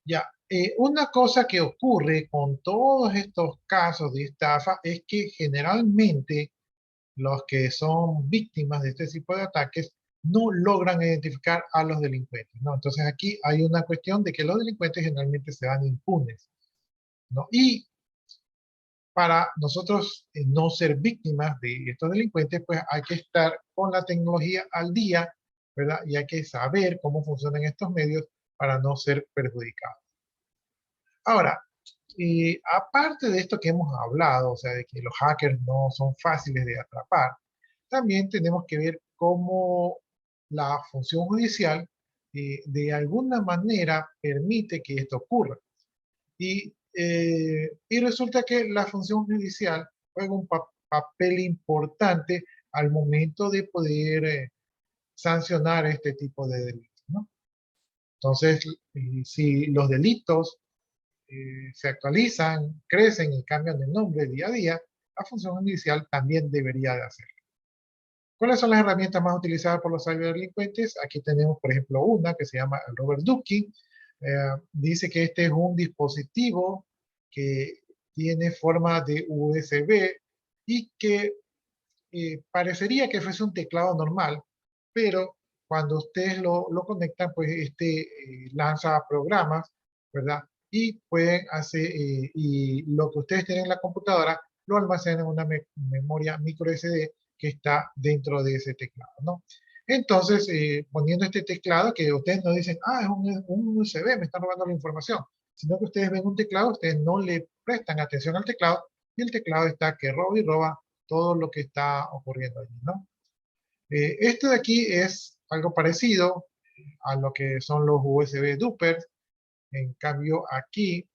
Ya, una cosa que ocurre con todos estos casos de estafa es que generalmente los que son víctimas de este tipo de ataques no logran identificar a los delincuentes, ¿no? Entonces aquí hay una cuestión de que los delincuentes generalmente se van impunes, ¿no? Y para nosotros no ser víctimas de estos delincuentes, pues hay que estar con la tecnología al día, ¿verdad? Y hay que saber cómo funcionan estos medios para no ser perjudicados. Ahora, aparte de esto que hemos hablado, o sea, de que los hackers no son fáciles de atrapar, también tenemos que ver cómo la función judicial de alguna manera permite que esto ocurra. Y resulta que la función judicial juega un papel importante al momento de poder sancionar este tipo de delitos, ¿no? Entonces, si los delitos se actualizan, crecen y cambian de nombre día a día, la función judicial también debería de hacerlo. ¿Cuáles son las herramientas más utilizadas por los ciberdelincuentes? Aquí tenemos, por ejemplo, una que se llama el Robert Ducky. Dice que este es un dispositivo que tiene forma de USB y que parecería que fuese un teclado normal, pero cuando ustedes lo conectan, pues lanza programas, ¿verdad? Y pueden hacer, y lo que ustedes tienen en la computadora lo almacenan en una memoria micro SD que está dentro de ese teclado, ¿no? Entonces, poniendo este teclado, que ustedes no dicen, es un USB, me están robando la información, sino que ustedes ven un teclado, ustedes no le prestan atención al teclado, y el teclado está que roba y roba todo lo que está ocurriendo allí, ¿no? Esto de aquí es algo parecido a lo que son los USB dupers. En cambio, aquí,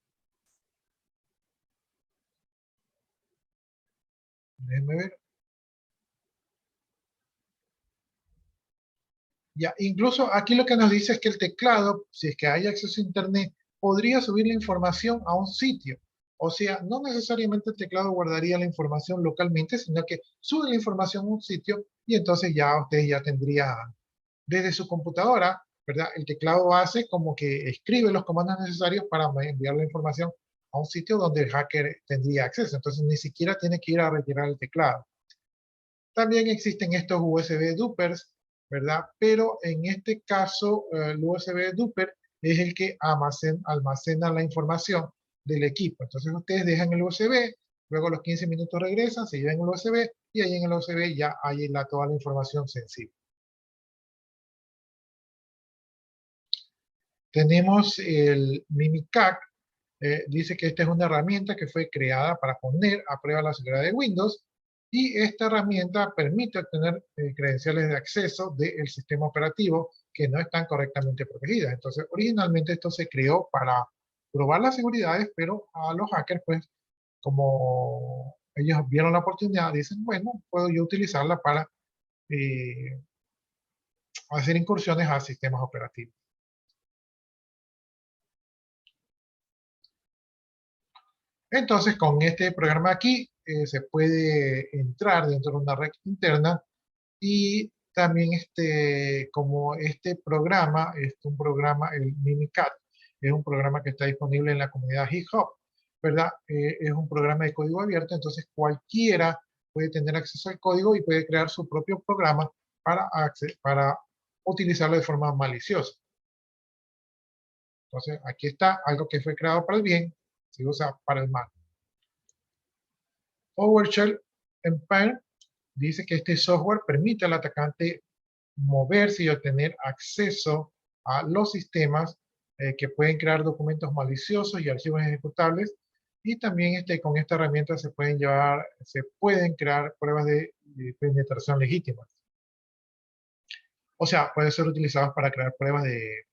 déjenme ver. Ya, incluso aquí lo que nos dice es que el teclado, si es que hay acceso a internet, podría subir la información a un sitio. O sea, no necesariamente el teclado guardaría la información localmente, sino que sube la información a un sitio y entonces ya ustedes ya tendrían desde su computadora, ¿verdad? El teclado hace como que escribe los comandos necesarios para enviar la información a un sitio donde el hacker tendría acceso. Entonces ni siquiera tiene que ir a retirar el teclado. También existen estos USB dupers, ¿verdad? Pero en este caso, el USB duper es el que almacena la información del equipo. Entonces ustedes dejan el USB, luego a los 15 minutos regresan, se llevan el USB y ahí en el USB ya hay toda la información sensible. Tenemos el Mimicac, dice que esta es una herramienta que fue creada para poner a prueba la seguridad de Windows y esta herramienta permite obtener credenciales de acceso del sistema operativo que no están correctamente protegidas. Entonces, originalmente esto se creó para probar las seguridades, pero a los hackers, pues, como ellos vieron la oportunidad, dicen, bueno, puedo yo utilizarla para hacer incursiones a sistemas operativos. Entonces, con este programa aquí, se puede entrar dentro de una red interna y también como este programa, es un programa, el Mimicat, es un programa que está disponible en la comunidad GitHub, ¿verdad? Es un programa de código abierto, entonces cualquiera puede tener acceso al código y puede crear su propio programa para utilizarlo de forma maliciosa. Entonces, aquí está algo que fue creado para el bien, se usa para el mal. PowerShell Empire dice que este software permite al atacante moverse y obtener acceso a los sistemas que pueden crear documentos maliciosos y archivos ejecutables. Y también con esta herramienta se pueden crear pruebas de penetración legítimas. O sea, pueden ser utilizados para crear pruebas de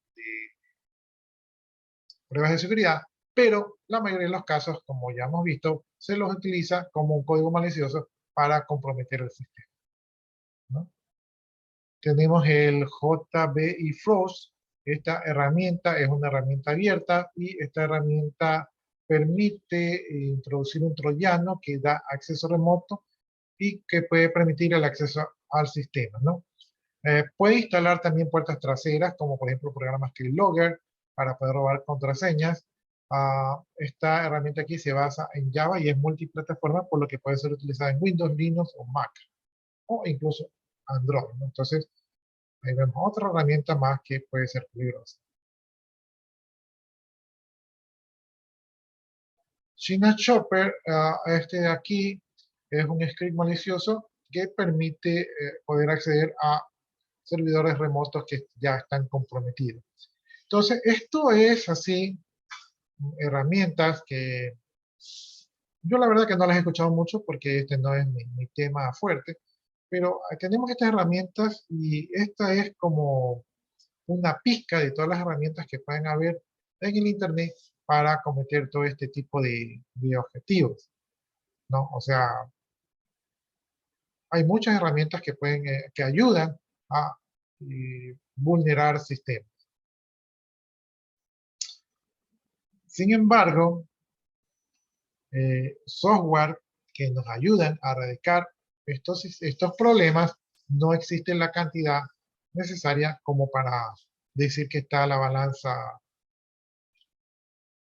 seguridad, pero la mayoría de los casos, como ya hemos visto, se los utiliza como un código malicioso para comprometer el sistema, ¿no? Tenemos el JBI Frost. Esta herramienta es una herramienta abierta y esta herramienta permite introducir un troyano que da acceso remoto y que puede permitir el acceso al sistema, ¿no? Puede instalar también puertas traseras, como por ejemplo programas Keylogger, para poder robar contraseñas. Esta herramienta aquí se basa en Java y es multiplataforma, por lo que puede ser utilizada en Windows, Linux o Mac, o incluso Android, ¿no? Entonces, ahí vemos otra herramienta más que puede ser peligrosa. China Chopper, este de aquí, es un script malicioso que permite poder acceder a servidores remotos que ya están comprometidos. Entonces, esto es así, herramientas que yo la verdad que no las he escuchado mucho porque este no es mi tema fuerte, pero tenemos estas herramientas y esta es como una pizca de todas las herramientas que pueden haber en el Internet para cometer todo este tipo de objetivos, ¿no? O sea, hay muchas herramientas que ayudan a vulnerar sistemas. Sin embargo, software que nos ayudan a erradicar estos problemas, no existe la cantidad necesaria como para decir que está la balanza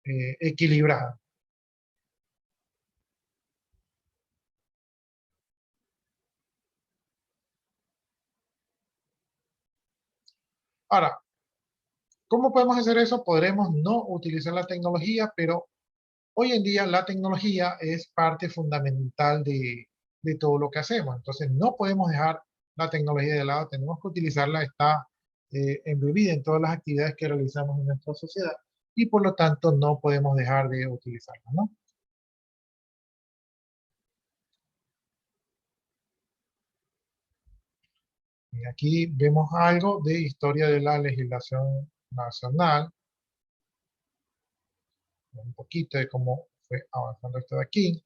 equilibrada. Ahora, ¿cómo podemos hacer eso? Podremos no utilizar la tecnología, pero hoy en día la tecnología es parte fundamental de todo lo que hacemos. Entonces no podemos dejar la tecnología de lado, tenemos que utilizarla, está embebida en todas las actividades que realizamos en nuestra sociedad y por lo tanto no podemos dejar de utilizarla, ¿no? Y aquí vemos algo de historia de la legislación nacional, un poquito de cómo fue avanzando esto de aquí.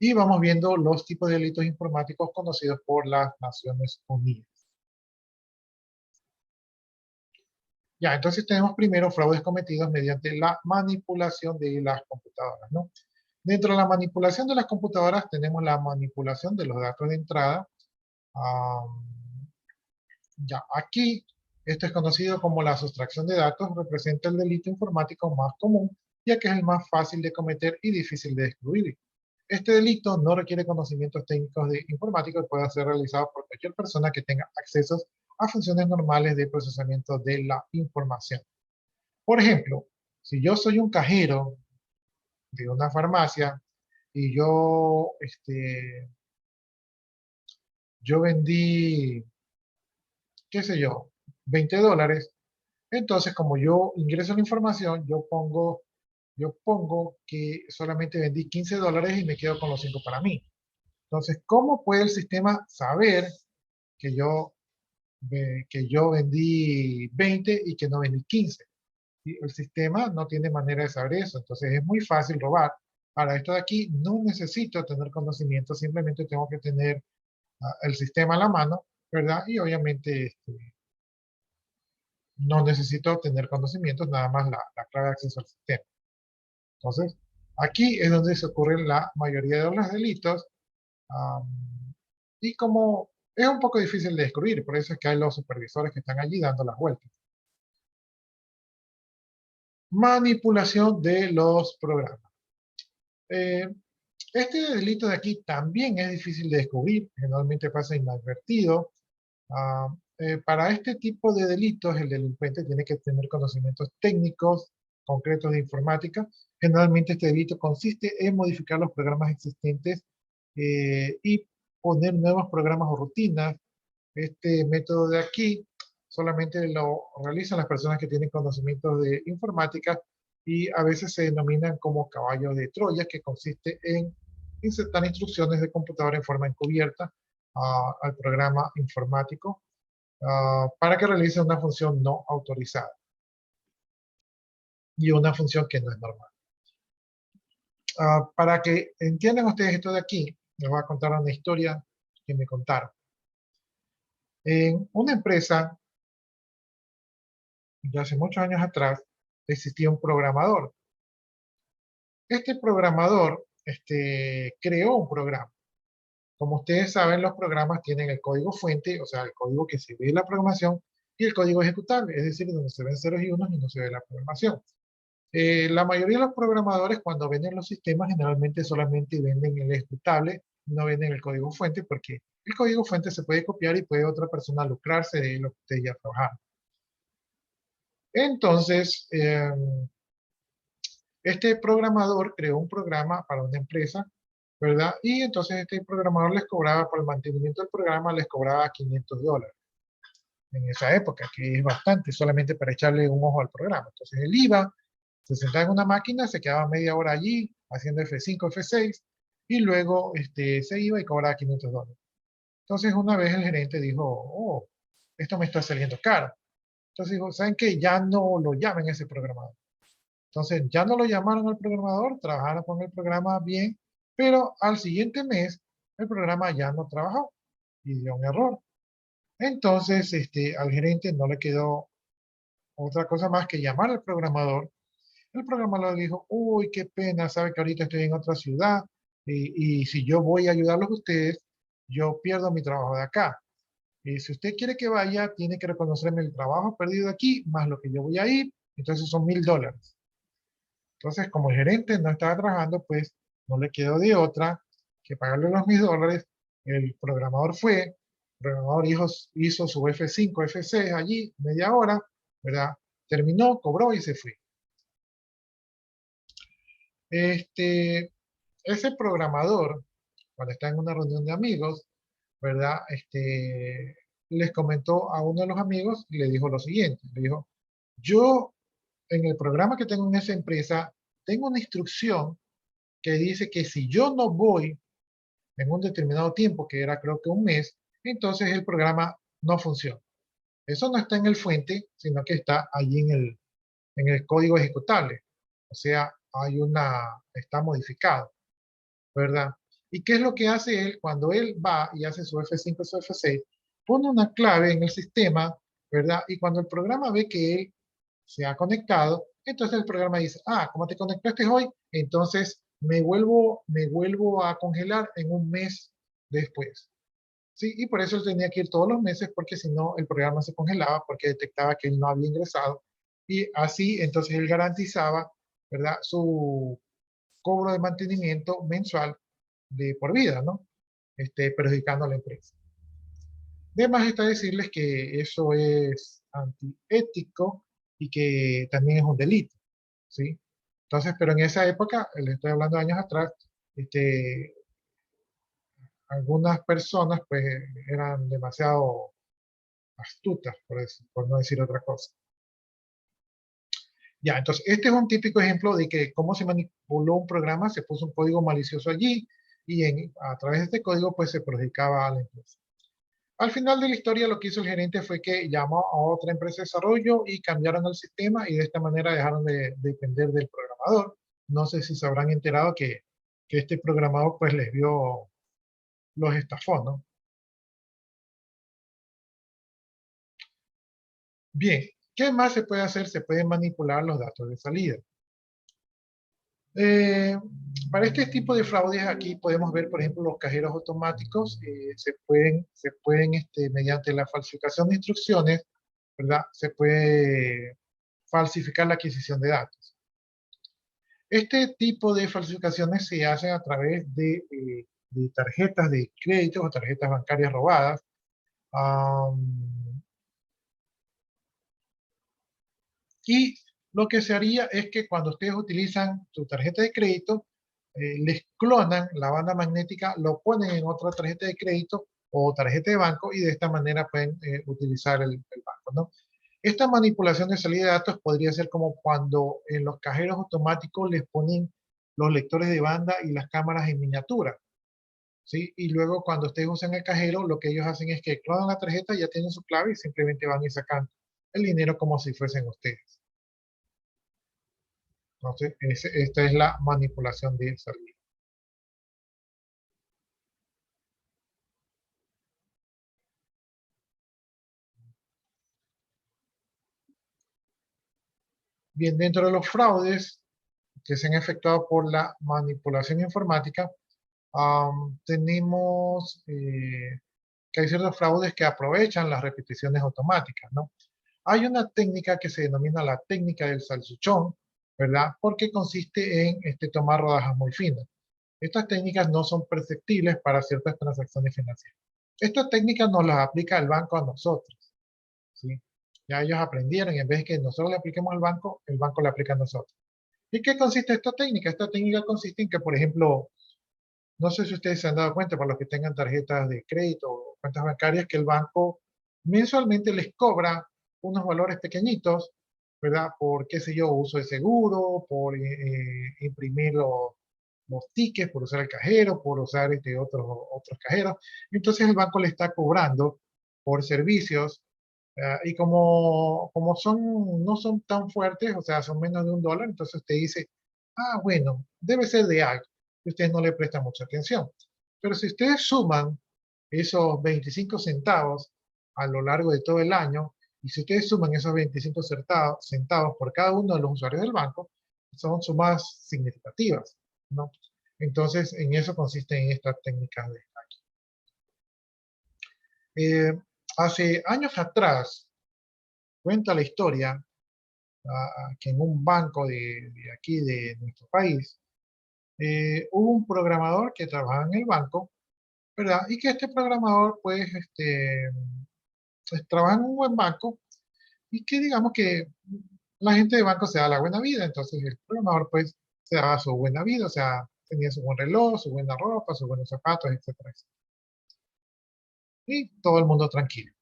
Y vamos viendo los tipos de delitos informáticos conocidos por las Naciones Unidas. Ya, entonces tenemos primero fraudes cometidos mediante la manipulación de las computadoras, ¿no? Dentro de la manipulación de las computadoras tenemos la manipulación de los datos de entrada. Ya, aquí, esto es conocido como la sustracción de datos, representa el delito informático más común, ya que es el más fácil de cometer y difícil de descubrir. Este delito no requiere conocimientos técnicos de informática y puede ser realizado por cualquier persona que tenga acceso a funciones normales de procesamiento de la información. Por ejemplo, si yo soy un cajero de una farmacia y yo vendí, qué sé yo, $20, entonces como yo ingreso la información, yo pongo que solamente vendí $15 y me quedo con los 5 para mí. Entonces, ¿cómo puede el sistema saber que yo vendí 20 y que no vendí 15? Y el sistema no tiene manera de saber eso, entonces es muy fácil robar. Para esto de aquí no necesito tener conocimiento, simplemente tengo que tener el sistema a la mano, ¿verdad? Y obviamente no necesito tener conocimientos, nada más la clave de acceso al sistema. Entonces, aquí es donde se ocurren la mayoría de los delitos. Y como es un poco difícil de descubrir, por eso es que hay los supervisores que están allí dando las vueltas. Manipulación de los programas. Eh, este delito de aquí también es difícil de descubrir, generalmente pasa inadvertido. Ah, para este tipo de delitos, el delincuente tiene que tener conocimientos técnicos concretos de informática. Generalmente este delito consiste en modificar los programas existentes y poner nuevos programas o rutinas. Este método de aquí solamente lo realizan las personas que tienen conocimientos de informática y a veces se denominan como caballos de Troya, que consiste en insertar instrucciones de computadora en forma encubierta al programa informático para que realice una función no autorizada y una función que no es normal. Para que entiendan ustedes esto de aquí, les voy a contar una historia que me contaron. En una empresa, ya hace muchos años atrás, existía un programador. Este programador creó un programa. Como ustedes saben, los programas tienen el código fuente, o sea, el código que se ve en la programación, y el código ejecutable, es decir, donde se ven ceros y unos y no se ve la programación. La mayoría de los programadores cuando venden los sistemas generalmente solamente venden el ejecutable, no venden el código fuente porque el código fuente se puede copiar y puede otra persona lucrarse de lo que ustedes ya trabajaron. Entonces, este programador creó un programa para una empresa, ¿verdad? Y entonces este programador les cobraba por el mantenimiento del programa, les cobraba $500 en esa época, que es bastante, solamente para echarle un ojo al programa. Entonces él iba, se sentaba en una máquina, se quedaba media hora allí haciendo F5, F6 y luego se iba y cobraba $500. Entonces una vez el gerente dijo, oh, esto me está saliendo caro. Entonces dijo, ¿saben qué? Ya no lo llamen ese programador. Entonces ya no lo llamaron al programador, trabajaron con el programa bien, pero al siguiente mes el programa ya no trabajó y dio un error. Entonces al gerente no le quedó otra cosa más que llamar al programador. El programador dijo, uy, qué pena, sabe que ahorita estoy en otra ciudad y si yo voy a ayudarlos a ustedes, yo pierdo mi trabajo de acá. Y si usted quiere que vaya, tiene que reconocerme el trabajo perdido aquí, más lo que yo voy a ir, entonces son $1000. Entonces, como el gerente no estaba trabajando, pues no le quedó de otra que pagarle los $1000. El programador fue, el programador hizo su F5, F6 allí, media hora, ¿verdad? Terminó, cobró y se fue. Ese programador, cuando está en una reunión de amigos, ¿verdad? Les comentó a uno de los amigos y le dijo lo siguiente, le dijo, yo en el programa que tengo en esa empresa, tengo una instrucción que dice que si yo no voy en un determinado tiempo, que era creo que un mes, entonces el programa no funciona. Eso no está en el fuente, sino que está allí en el código ejecutable. O sea, está modificado, ¿verdad? ¿Y qué es lo que hace él? Cuando él va y hace su F5, su F6, pone una clave en el sistema, ¿verdad? Y cuando el programa ve que él se ha conectado, entonces el programa dice, ah, como te conectaste hoy, entonces me vuelvo a congelar en un mes después. ¿Sí? Y por eso él tenía que ir todos los meses, porque si no, el programa se congelaba, porque detectaba que él no había ingresado. Y así, entonces él garantizaba, ¿verdad?, su cobro de mantenimiento mensual de por vida, ¿no? Perjudicando a la empresa. De más está decirles que eso es antiético y que también es un delito, ¿sí? Entonces, pero en esa época, le estoy hablando de años atrás, algunas personas pues eran demasiado astutas, por no decir otra cosa. Ya, entonces este es un típico ejemplo de que cómo se manipuló un programa, se puso un código malicioso allí y a través de este código pues se perjudicaba a la empresa. Al final de la historia lo que hizo el gerente fue que llamó a otra empresa de desarrollo y cambiaron el sistema y de esta manera dejaron de depender del programador. No sé si se habrán enterado que este programador pues les vio, los estafó, ¿no? Bien, ¿qué más se puede hacer? Se pueden manipular los datos de salida. Eh, para este tipo de fraudes aquí podemos ver, por ejemplo, los cajeros automáticos se pueden mediante la falsificación de instrucciones, ¿verdad? Se puede falsificar la adquisición de datos. Este tipo de falsificaciones se hacen a través de tarjetas de crédito o tarjetas bancarias robadas. Y lo que se haría es que cuando ustedes utilizan su tarjeta de crédito, les clonan la banda magnética, lo ponen en otra tarjeta de crédito o tarjeta de banco y de esta manera pueden utilizar el banco, ¿no? Esta manipulación de salida de datos podría ser como cuando en los cajeros automáticos les ponen los lectores de banda y las cámaras en miniatura, ¿sí? Y luego cuando ustedes usan el cajero, lo que ellos hacen es que clonan la tarjeta, ya tienen su clave y simplemente van y sacan el dinero como si fuesen ustedes. Entonces, esta es la manipulación de salida. Bien, dentro de los fraudes que se han efectuado por la manipulación informática, tenemos que hay ciertos fraudes que aprovechan las repeticiones automáticas, ¿no? Hay una técnica que se denomina la técnica del salchichón, ¿verdad? Porque consiste en tomar rodajas muy finas. Estas técnicas no son perceptibles para ciertas transacciones financieras. Esta técnica nos la aplica el banco a nosotros, ¿sí? Ya ellos aprendieron y en vez de que nosotros le apliquemos al banco, el banco le aplica a nosotros. ¿Y qué consiste esta técnica? Esta técnica consiste en que, por ejemplo, no sé si ustedes se han dado cuenta, para los que tengan tarjetas de crédito o cuentas bancarias, que el banco mensualmente les cobra unos valores pequeñitos, ¿verdad? Por, qué sé yo, uso de seguro, por imprimir los tickets, por usar el cajero, por usar otros cajeros. Entonces el banco le está cobrando por servicios y como no son tan fuertes, o sea, son menos de $1, entonces usted dice, ah, bueno, debe ser de algo. Y ustedes no le prestan mucha atención. Pero si ustedes suman esos 25 centavos a lo largo de todo el año, y si ustedes suman esos 25 centavos por cada uno de los usuarios del banco, son sumas significativas, ¿no? Entonces, en eso consisten estas técnicas de hacking. Hace años atrás, cuenta la historia que en un banco de aquí, de nuestro país, hubo un programador que trabajaba en el banco, ¿verdad? Y que este programador, pues trabaja en un buen banco y que digamos que la gente de banco se da la buena vida, entonces el programador pues se daba su buena vida, o sea, tenía su buen reloj, su buena ropa, sus buenos zapatos, etcétera, etcétera. Y todo el mundo tranquilo.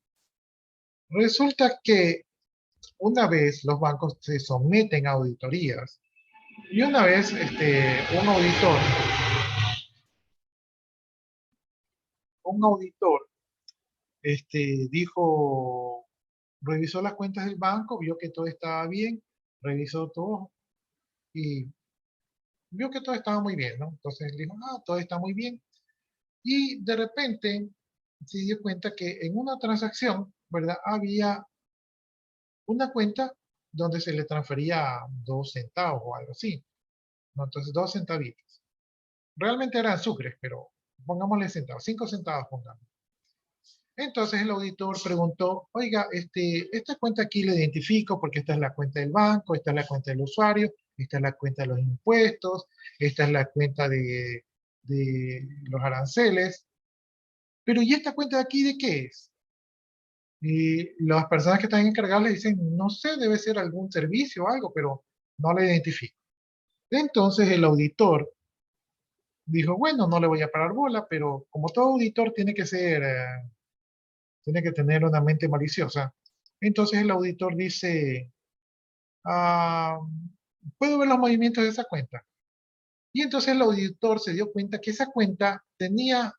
Resulta que una vez los bancos se someten a auditorías y una vez un auditor dijo, revisó las cuentas del banco, vio que todo estaba bien, revisó todo y vio que todo estaba muy bien, ¿no? Entonces dijo, ah, todo está muy bien. Y de repente se dio cuenta que en una transacción, ¿verdad? Había una cuenta donde se le transfería 2 centavos o algo así, ¿no? Entonces 2 centavitos. Realmente eran sucres, pero pongámosle centavos, 5 centavos pongamos. Entonces el auditor preguntó, oiga, esta cuenta aquí la identifico porque esta es la cuenta del banco, esta es la cuenta del usuario, esta es la cuenta de los impuestos, esta es la cuenta de los aranceles, pero ¿y esta cuenta de aquí de qué es? Y las personas que están encargadas le dicen, no sé, debe ser algún servicio o algo, pero no la identifico. Entonces el auditor dijo, bueno, no le voy a parar bola, pero como todo auditor tiene que ser, tiene que tener una mente maliciosa. Entonces el auditor dice, ah, ¿puedo ver los movimientos de esa cuenta? Y entonces el auditor se dio cuenta que esa cuenta tenía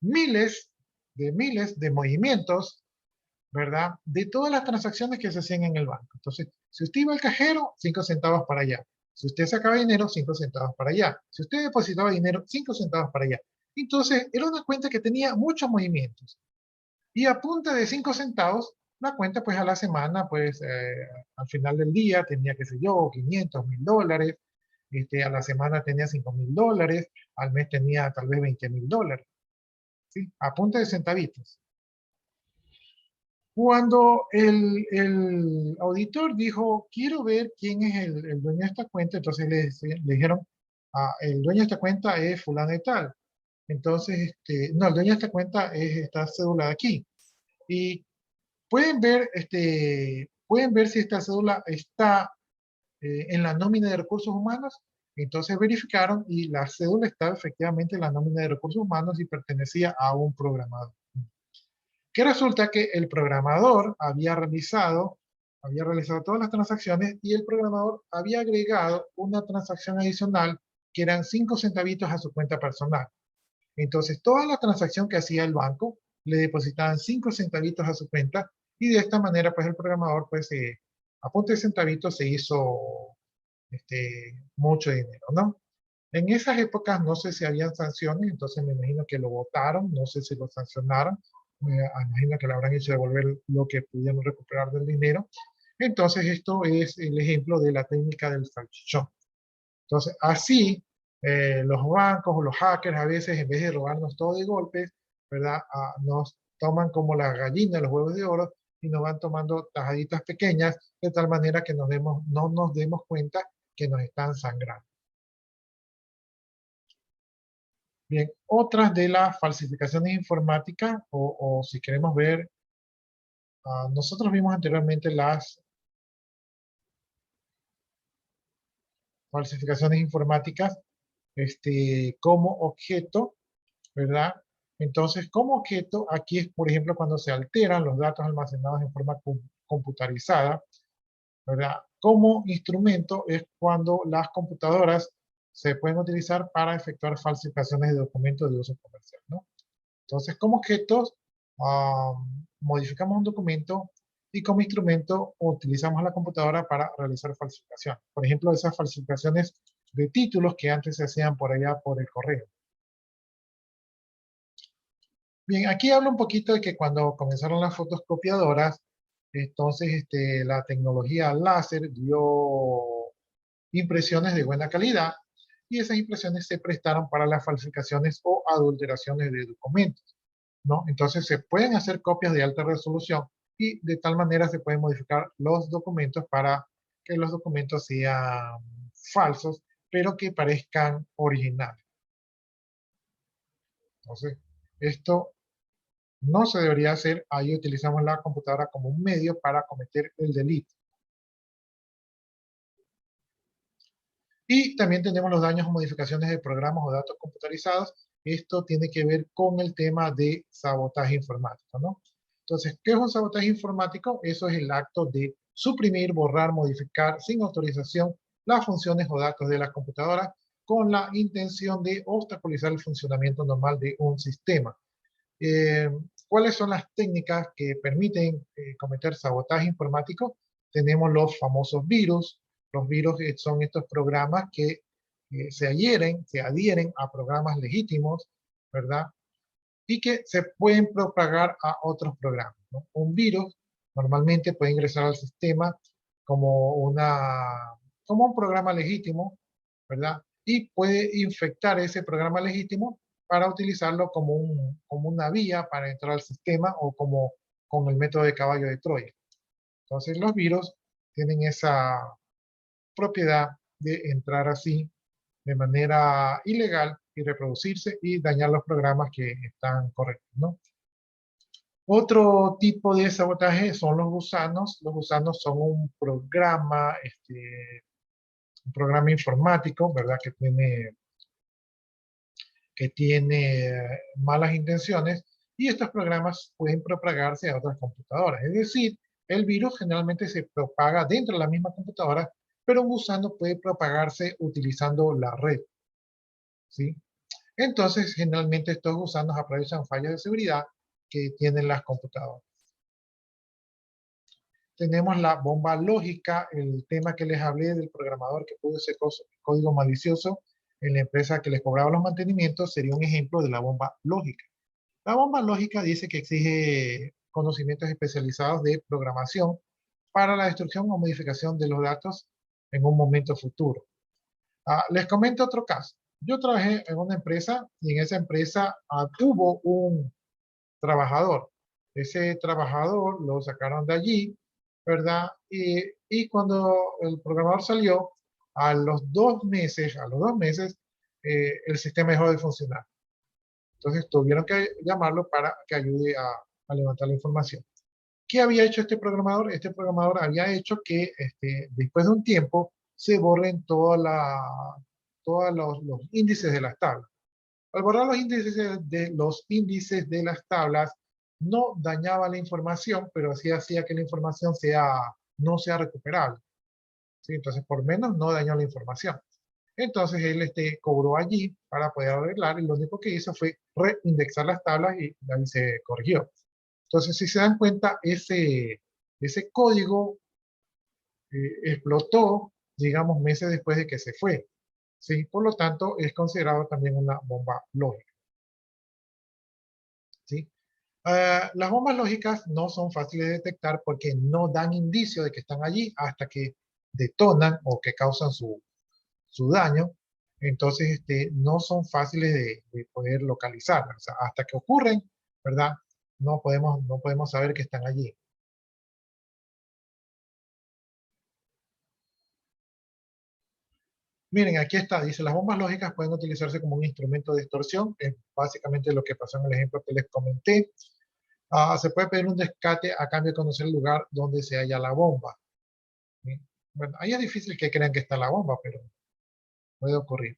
miles de movimientos, ¿verdad? De todas las transacciones que se hacían en el banco. Entonces, si usted iba al cajero, 5 centavos para allá. Si usted sacaba dinero, 5 centavos para allá. Si usted depositaba dinero, 5 centavos para allá. Entonces, era una cuenta que tenía muchos movimientos. Y a punta de 5 centavos, la cuenta, pues a la semana, pues al final del día tenía, qué sé yo, 500, $1000. A la semana tenía $5000. Al mes tenía tal vez $20000. ¿Sí? A punta de centavitos. Cuando el auditor dijo, quiero ver quién es el dueño de esta cuenta, entonces le dijeron, el dueño de esta cuenta es fulano y tal. Entonces, no, el dueño de esta cuenta es esta cédula de aquí. Y pueden ver si esta cédula está en la nómina de recursos humanos. Entonces verificaron y la cédula estaba efectivamente en la nómina de recursos humanos y pertenecía a un programador. Que resulta que el programador había realizado todas las transacciones y el programador había agregado una transacción adicional que eran 5 centavitos a su cuenta personal. Entonces, toda la transacción que hacía el banco, le depositaban 5 centavitos a su cuenta y de esta manera, pues el programador, pues a punta de centavitos se hizo mucho dinero, ¿no? En esas épocas no sé si habían sanciones, entonces me imagino que lo votaron, no sé si lo sancionaron, me imagino que le habrán hecho devolver lo que pudieron recuperar del dinero. Entonces esto es el ejemplo de la técnica del salchichón. Entonces así los bancos o los hackers a veces en vez de robarnos todo de golpes, ¿verdad? Nos toman como la gallina los huevos de oro y nos van tomando tajaditas pequeñas de tal manera que no nos demos cuenta que nos están sangrando. Bien, otras de las falsificaciones informáticas, o si queremos ver, nosotros vimos anteriormente las falsificaciones informáticas como objeto, ¿verdad? Entonces, como objeto, aquí es, por ejemplo, cuando se alteran los datos almacenados en forma computarizada, ¿verdad? Como instrumento es cuando las computadoras se pueden utilizar para efectuar falsificaciones de documentos de uso comercial, ¿no? Entonces, como objetos, modificamos un documento y como instrumento utilizamos la computadora para realizar falsificaciones. Por ejemplo, esas falsificaciones de títulos que antes se hacían por allá por el correo. Bien, aquí hablo un poquito de que cuando comenzaron las fotoscopiadoras, entonces la tecnología láser dio impresiones de buena calidad y esas impresiones se prestaron para las falsificaciones o adulteraciones de documentos, ¿no? Entonces se pueden hacer copias de alta resolución y de tal manera se pueden modificar los documentos para que los documentos sean falsos, pero que parezcan originales. Entonces, esto no se debería hacer. Ahí utilizamos la computadora como un medio para cometer el delito. Y también tenemos los daños o modificaciones de programas o datos computarizados. Esto tiene que ver con el tema de sabotaje informático, ¿no? Entonces, ¿qué es un sabotaje informático? Eso es el acto de suprimir, borrar, modificar sin autorización las funciones o datos de la computadora con la intención de obstaculizar el funcionamiento normal de un sistema. ¿Cuáles son las técnicas que permiten cometer sabotaje informático? Tenemos los famosos virus. Los virus son estos programas que se adhieren a programas legítimos, ¿verdad? Y que se pueden propagar a otros programas, ¿no? Un virus normalmente puede ingresar al sistema como, como un programa legítimo, ¿verdad? Y puede infectar ese programa legítimo para utilizarlo como, como una vía para entrar al sistema o como con el método de caballo de Troya. Entonces los virus tienen esa propiedad de entrar así de manera ilegal y reproducirse y dañar los programas que están correctos, ¿no? Otro tipo de sabotaje son los gusanos. Los gusanos son un programa informático, ¿verdad? Que tiene malas intenciones y estos programas pueden propagarse a otras computadoras. Es decir, el virus generalmente se propaga dentro de la misma computadora, pero un gusano puede propagarse utilizando la red, ¿sí? Entonces, generalmente estos gusanos aprovechan fallas de seguridad que tienen las computadoras. Tenemos la bomba lógica, el tema que les hablé del programador que puso ese código malicioso en la empresa que les cobraba los mantenimientos, sería un ejemplo de la bomba lógica. La bomba lógica dice que exige conocimientos especializados de programación para la destrucción o modificación de los datos en un momento futuro. Les comento otro caso. Yo trabajé en una empresa y en esa empresa hubo un trabajador. Ese trabajador lo sacaron de allí, ¿verdad? Y cuando el programador salió, a los dos meses, el sistema dejó de funcionar. Entonces tuvieron que llamarlo para que ayude a levantar la información. ¿Qué había hecho este programador? Este programador había hecho que después de un tiempo se borren todos los índices de las tablas. Al borrar los índices de las tablas, no dañaba la información, pero sí hacía que la información no sea recuperable, ¿sí? Entonces, por menos, no dañó la información. Entonces, él cobró allí para poder arreglar y lo único que hizo fue reindexar las tablas y ahí se corrigió. Entonces, si se dan cuenta, ese código explotó, digamos, meses después de que se fue, ¿sí? Por lo tanto, es considerado también una bomba lógica, ¿sí? Las bombas lógicas no son fáciles de detectar porque no dan indicio de que están allí hasta que detonan o que causan su daño. Entonces, no son fáciles de poder localizar. O sea, hasta que ocurren, ¿verdad? No podemos saber que están allí. Miren, aquí está, dice, las bombas lógicas pueden utilizarse como un instrumento de extorsión, es básicamente lo que pasó en el ejemplo que les comenté. Se puede pedir un rescate a cambio de conocer el lugar donde se halla la bomba. ¿Sí? Bueno, ahí es difícil que crean que está la bomba, pero puede ocurrir.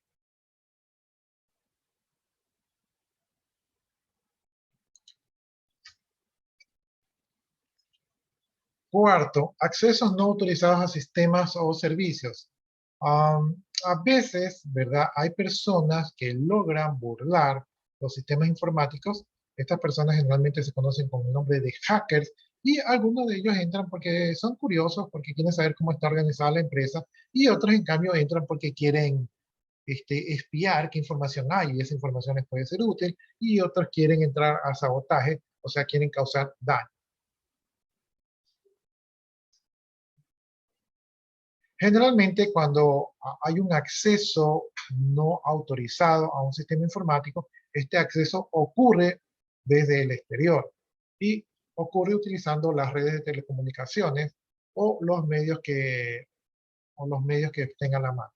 Cuarto, accesos no autorizados a sistemas o servicios. A veces, ¿verdad? Hay personas que logran burlar los sistemas informáticos. Estas personas generalmente se conocen con el nombre de hackers y algunos de ellos entran porque son curiosos, porque quieren saber cómo está organizada la empresa y otros, en cambio, entran porque quieren espiar qué información hay y esa información les puede ser útil y otros quieren entrar a sabotaje, o sea, quieren causar daño. Generalmente, cuando hay un acceso no autorizado a un sistema informático, este acceso ocurre desde el exterior y ocurre utilizando las redes de telecomunicaciones o los medios que tengan a la mano.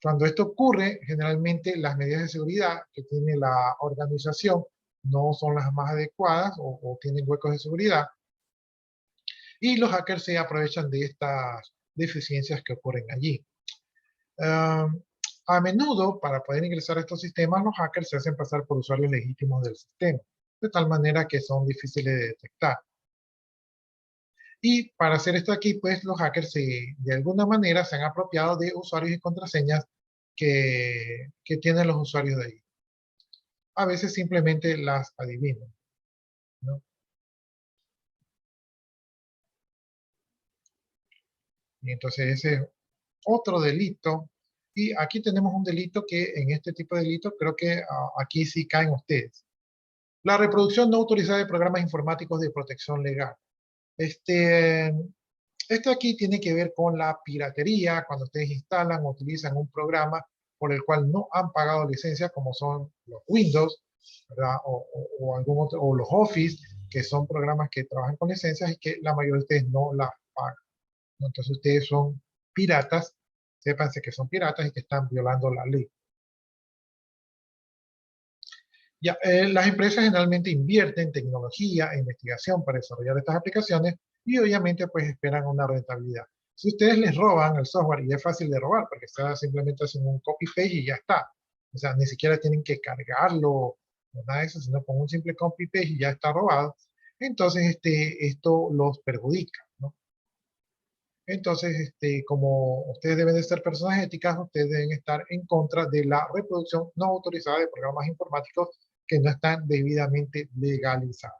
Cuando esto ocurre, generalmente las medidas de seguridad que tiene la organización no son las más adecuadas o tienen huecos de seguridad y los hackers se aprovechan de estas deficiencias que ocurren allí. A menudo, para poder ingresar a estos sistemas, los hackers se hacen pasar por usuarios legítimos del sistema, de tal manera que son difíciles de detectar. Y para hacer esto aquí, pues los hackers de alguna manera se han apropiado de usuarios y contraseñas que tienen los usuarios de ahí. A veces simplemente las adivinan, ¿no? Y entonces ese es otro delito. Y aquí tenemos un delito que en este tipo de delitos creo que aquí sí caen ustedes. La reproducción no autorizada de programas informáticos de protección legal. Esto aquí tiene que ver con la piratería, cuando ustedes instalan o utilizan un programa por el cual no han pagado licencia, como son los Windows, ¿verdad? O algún otro, o los Office, que son programas que trabajan con licencias y que la mayoría de ustedes no las pagan, ¿no? Entonces ustedes son piratas, sépanse que son piratas y que están violando la ley. Ya, las empresas generalmente invierten en tecnología e investigación para desarrollar estas aplicaciones y obviamente pues esperan una rentabilidad. Si ustedes les roban el software, y es fácil de robar porque está simplemente haciendo un copy-paste y ya está. O sea, ni siquiera tienen que cargarlo o nada de eso, sino con un simple copy-paste y ya está robado. Entonces esto los perjudica, ¿no? Entonces, como ustedes deben de ser personas éticas, ustedes deben estar en contra de la reproducción no autorizada de programas informáticos que no están debidamente legalizados.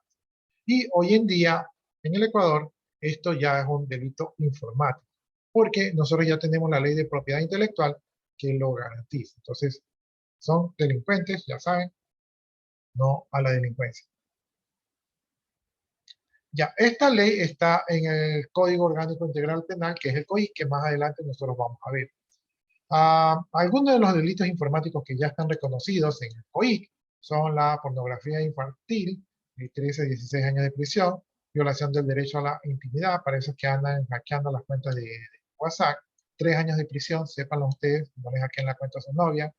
Y hoy en día, en el Ecuador, esto ya es un delito informático, porque nosotros ya tenemos la ley de propiedad intelectual que lo garantiza. Entonces, son delincuentes, ya saben, no a la delincuencia. Ya, esta ley está en el Código Orgánico Integral Penal, que es el COI, que más adelante nosotros vamos a ver. Algunos de los delitos informáticos que ya están reconocidos en el COIC son la pornografía infantil, de 13 a 16 años de prisión, violación del derecho a la intimidad, para esos que andan hackeando las cuentas de WhatsApp, 3 años de prisión, sépanlo ustedes, no les hackeen la cuenta a su novia,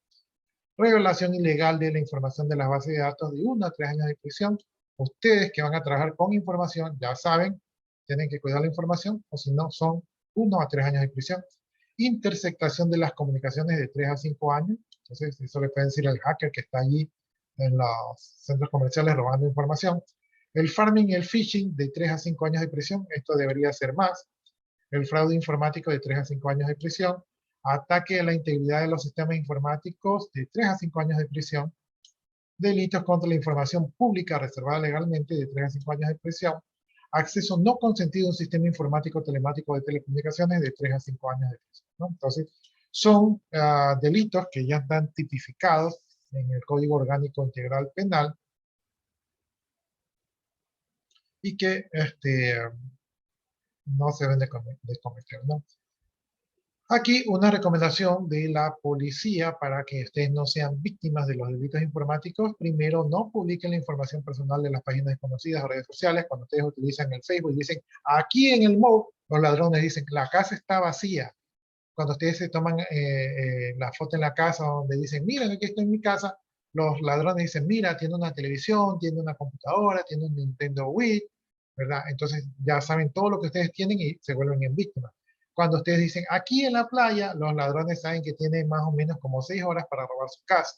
revelación ilegal de la información de las bases de datos de 1 a 3 años de prisión. Ustedes que van a trabajar con información, ya saben, tienen que cuidar la información, o si no, son 1 a 3 años de prisión. Interceptación de las comunicaciones de 3 a 5 años. Entonces, eso le puede decir al hacker que está allí en los centros comerciales robando información. El farming y el phishing de 3 a 5 años de prisión. Esto debería ser más. El fraude informático de 3 a 5 años de prisión. Ataque a la integridad de los sistemas informáticos de 3 a 5 años de prisión. Delitos contra la información pública reservada legalmente de 3 a 5 años de prisión. Acceso no consentido a un sistema informático telemático de telecomunicaciones de 3 a 5 años de prisión, ¿no? Entonces, son delitos que ya están tipificados en el Código Orgánico Integral Penal y que no se deben de cometer, ¿no? Aquí una recomendación de la policía para que ustedes no sean víctimas de los delitos informáticos. Primero, no publiquen la información personal de las páginas desconocidas o redes sociales. Cuando ustedes utilizan el Facebook y dicen, aquí en el mall, los ladrones dicen, la casa está vacía. Cuando ustedes se toman la foto en la casa donde dicen, miren, aquí estoy en mi casa, los ladrones dicen, mira, tiene una televisión, tiene una computadora, tiene un Nintendo Wii, ¿verdad? Entonces ya saben todo lo que ustedes tienen y se vuelven en víctimas. Cuando ustedes dicen, aquí en la playa, los ladrones saben que tienen más o menos como 6 horas para robar su casa,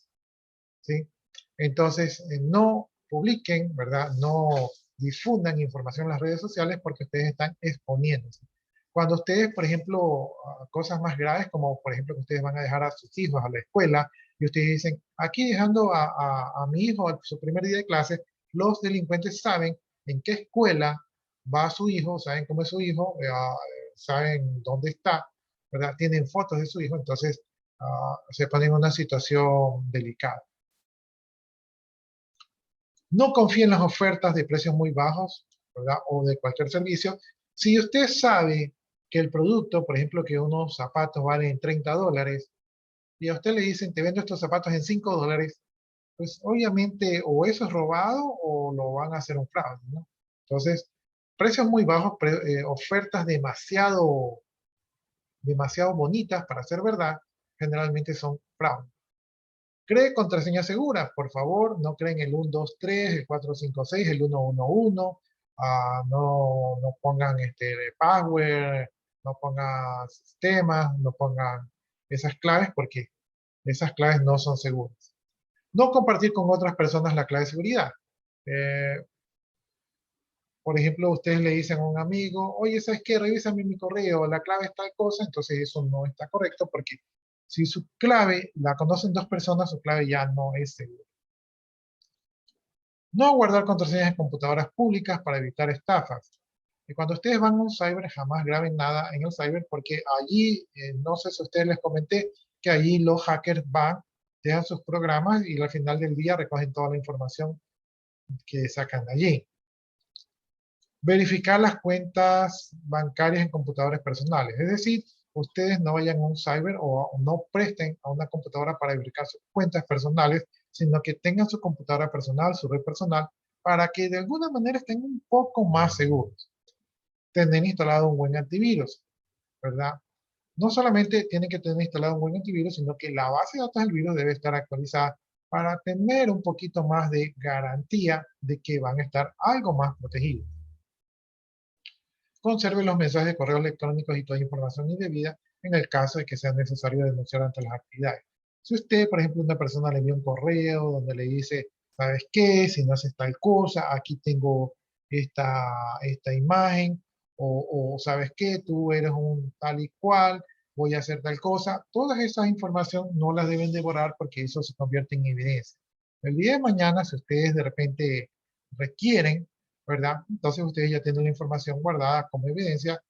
¿sí? Entonces, no publiquen, ¿verdad? No difundan información en las redes sociales porque ustedes están exponiéndose. Cuando ustedes, por ejemplo, cosas más graves, como por ejemplo que ustedes van a dejar a sus hijos a la escuela, y ustedes dicen, aquí dejando a mi hijo a su primer día de clase, los delincuentes saben en qué escuela va su hijo, saben cómo es su hijo, saben dónde está, ¿verdad? Tienen fotos de su hijo, entonces se ponen en una situación delicada. No confíe en las ofertas de precios muy bajos, ¿verdad? O de cualquier servicio. Si usted sabe que el producto, por ejemplo, que unos zapatos valen $30, y a usted le dicen, te vendo estos zapatos en $5, pues obviamente o eso es robado o lo van a hacer un fraude, ¿no? Entonces, precios muy bajos, ofertas demasiado bonitas para ser verdad, generalmente son fraude. Cree contraseñas seguras, por favor, no creen el 123, el 456, el 111, no pongan password, no pongan sistemas, no pongan esas claves porque esas claves no son seguras. No compartir con otras personas la clave de seguridad. Por ejemplo, ustedes le dicen a un amigo, oye, ¿sabes qué? Revísame mi correo, la clave es tal cosa, entonces eso no está correcto porque si su clave la conocen 2 personas, su clave ya no es segura. No guardar contraseñas en computadoras públicas para evitar estafas. Y cuando ustedes van a un cyber, jamás graben nada en el cyber porque allí, no sé si a ustedes les comenté, que allí los hackers van, dejan sus programas y al final del día recogen toda la información que sacan de allí. Verificar las cuentas bancarias en computadores personales. Es decir, ustedes no vayan a un cyber o no presten a una computadora para verificar sus cuentas personales, sino que tengan su computadora personal, su red personal, para que de alguna manera estén un poco más seguros. Tener instalado un buen antivirus, ¿verdad? No solamente tienen que tener instalado un buen antivirus, sino que la base de datos del virus debe estar actualizada para tener un poquito más de garantía de que van a estar algo más protegidos. Conserve los mensajes de correo electrónicos y toda información indebida en el caso de que sea necesario denunciar ante las actividades. Si usted, por ejemplo, una persona le envía un correo donde le dice, ¿sabes qué? Si no haces tal cosa, aquí tengo esta imagen, o ¿sabes qué? Tú eres un tal y cual, voy a hacer tal cosa. Todas esas informaciones no las deben devorar porque eso se convierte en evidencia. El día de mañana, si ustedes de repente requieren, ¿verdad? Entonces ustedes ya tienen la información guardada como evidencia.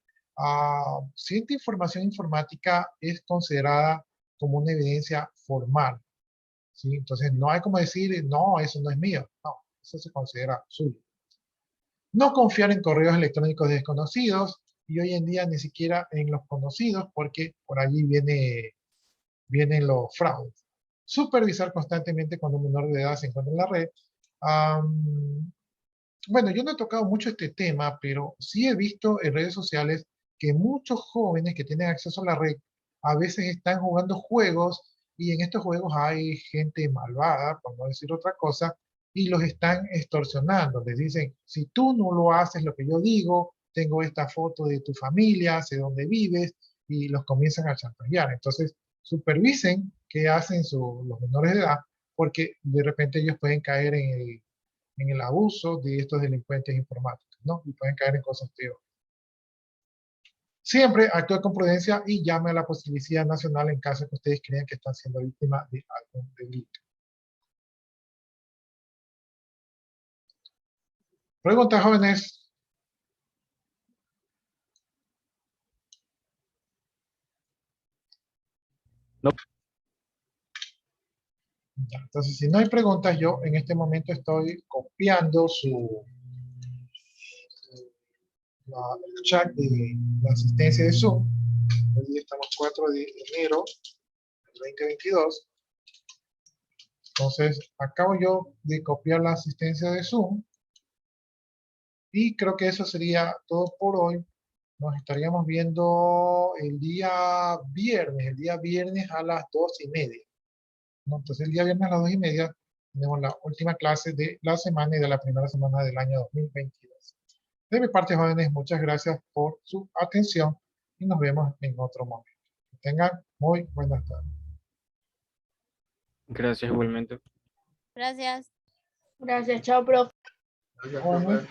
Si esta información informática es considerada como una evidencia formal, ¿sí? Entonces no hay como decir, no, eso no es mío. No, eso se considera suyo. No confiar en correos electrónicos desconocidos y hoy en día ni siquiera en los conocidos porque por allí vienen los fraudes. Supervisar constantemente cuando un menor de edad se encuentra en la red. Bueno, yo no he tocado mucho este tema, pero sí he visto en redes sociales que muchos jóvenes que tienen acceso a la red a veces están jugando juegos y en estos juegos hay gente malvada, por no decir otra cosa, y los están extorsionando. Les dicen, si tú no lo haces lo que yo digo, tengo esta foto de tu familia, sé dónde vives, y los comienzan a chantajear. Entonces, supervisen qué hacen los menores de edad, porque de repente ellos pueden caer en el abuso de estos delincuentes informáticos, ¿no? Y pueden caer en cosas peores. Siempre actúe con prudencia y llame a la Policía Nacional en caso de que ustedes crean que están siendo víctimas de algún delito. Preguntas, jóvenes. No. Ya, entonces, si no hay preguntas, yo en este momento estoy copiando el chat de la asistencia de Zoom. Hoy día estamos 4 de enero del 2022. Entonces, acabo yo de copiar la asistencia de Zoom. Y creo que eso sería todo por hoy. Nos estaríamos viendo el día viernes a las 2:30, ¿no? Entonces el día viernes a las 2:30 tenemos la última clase de la semana y de la primera semana del año 2022. De mi parte, jóvenes, muchas gracias por su atención y nos vemos en otro momento. Que tengan muy buenas tardes. Gracias igualmente. Gracias. Gracias, chao, profe. Jóvenes.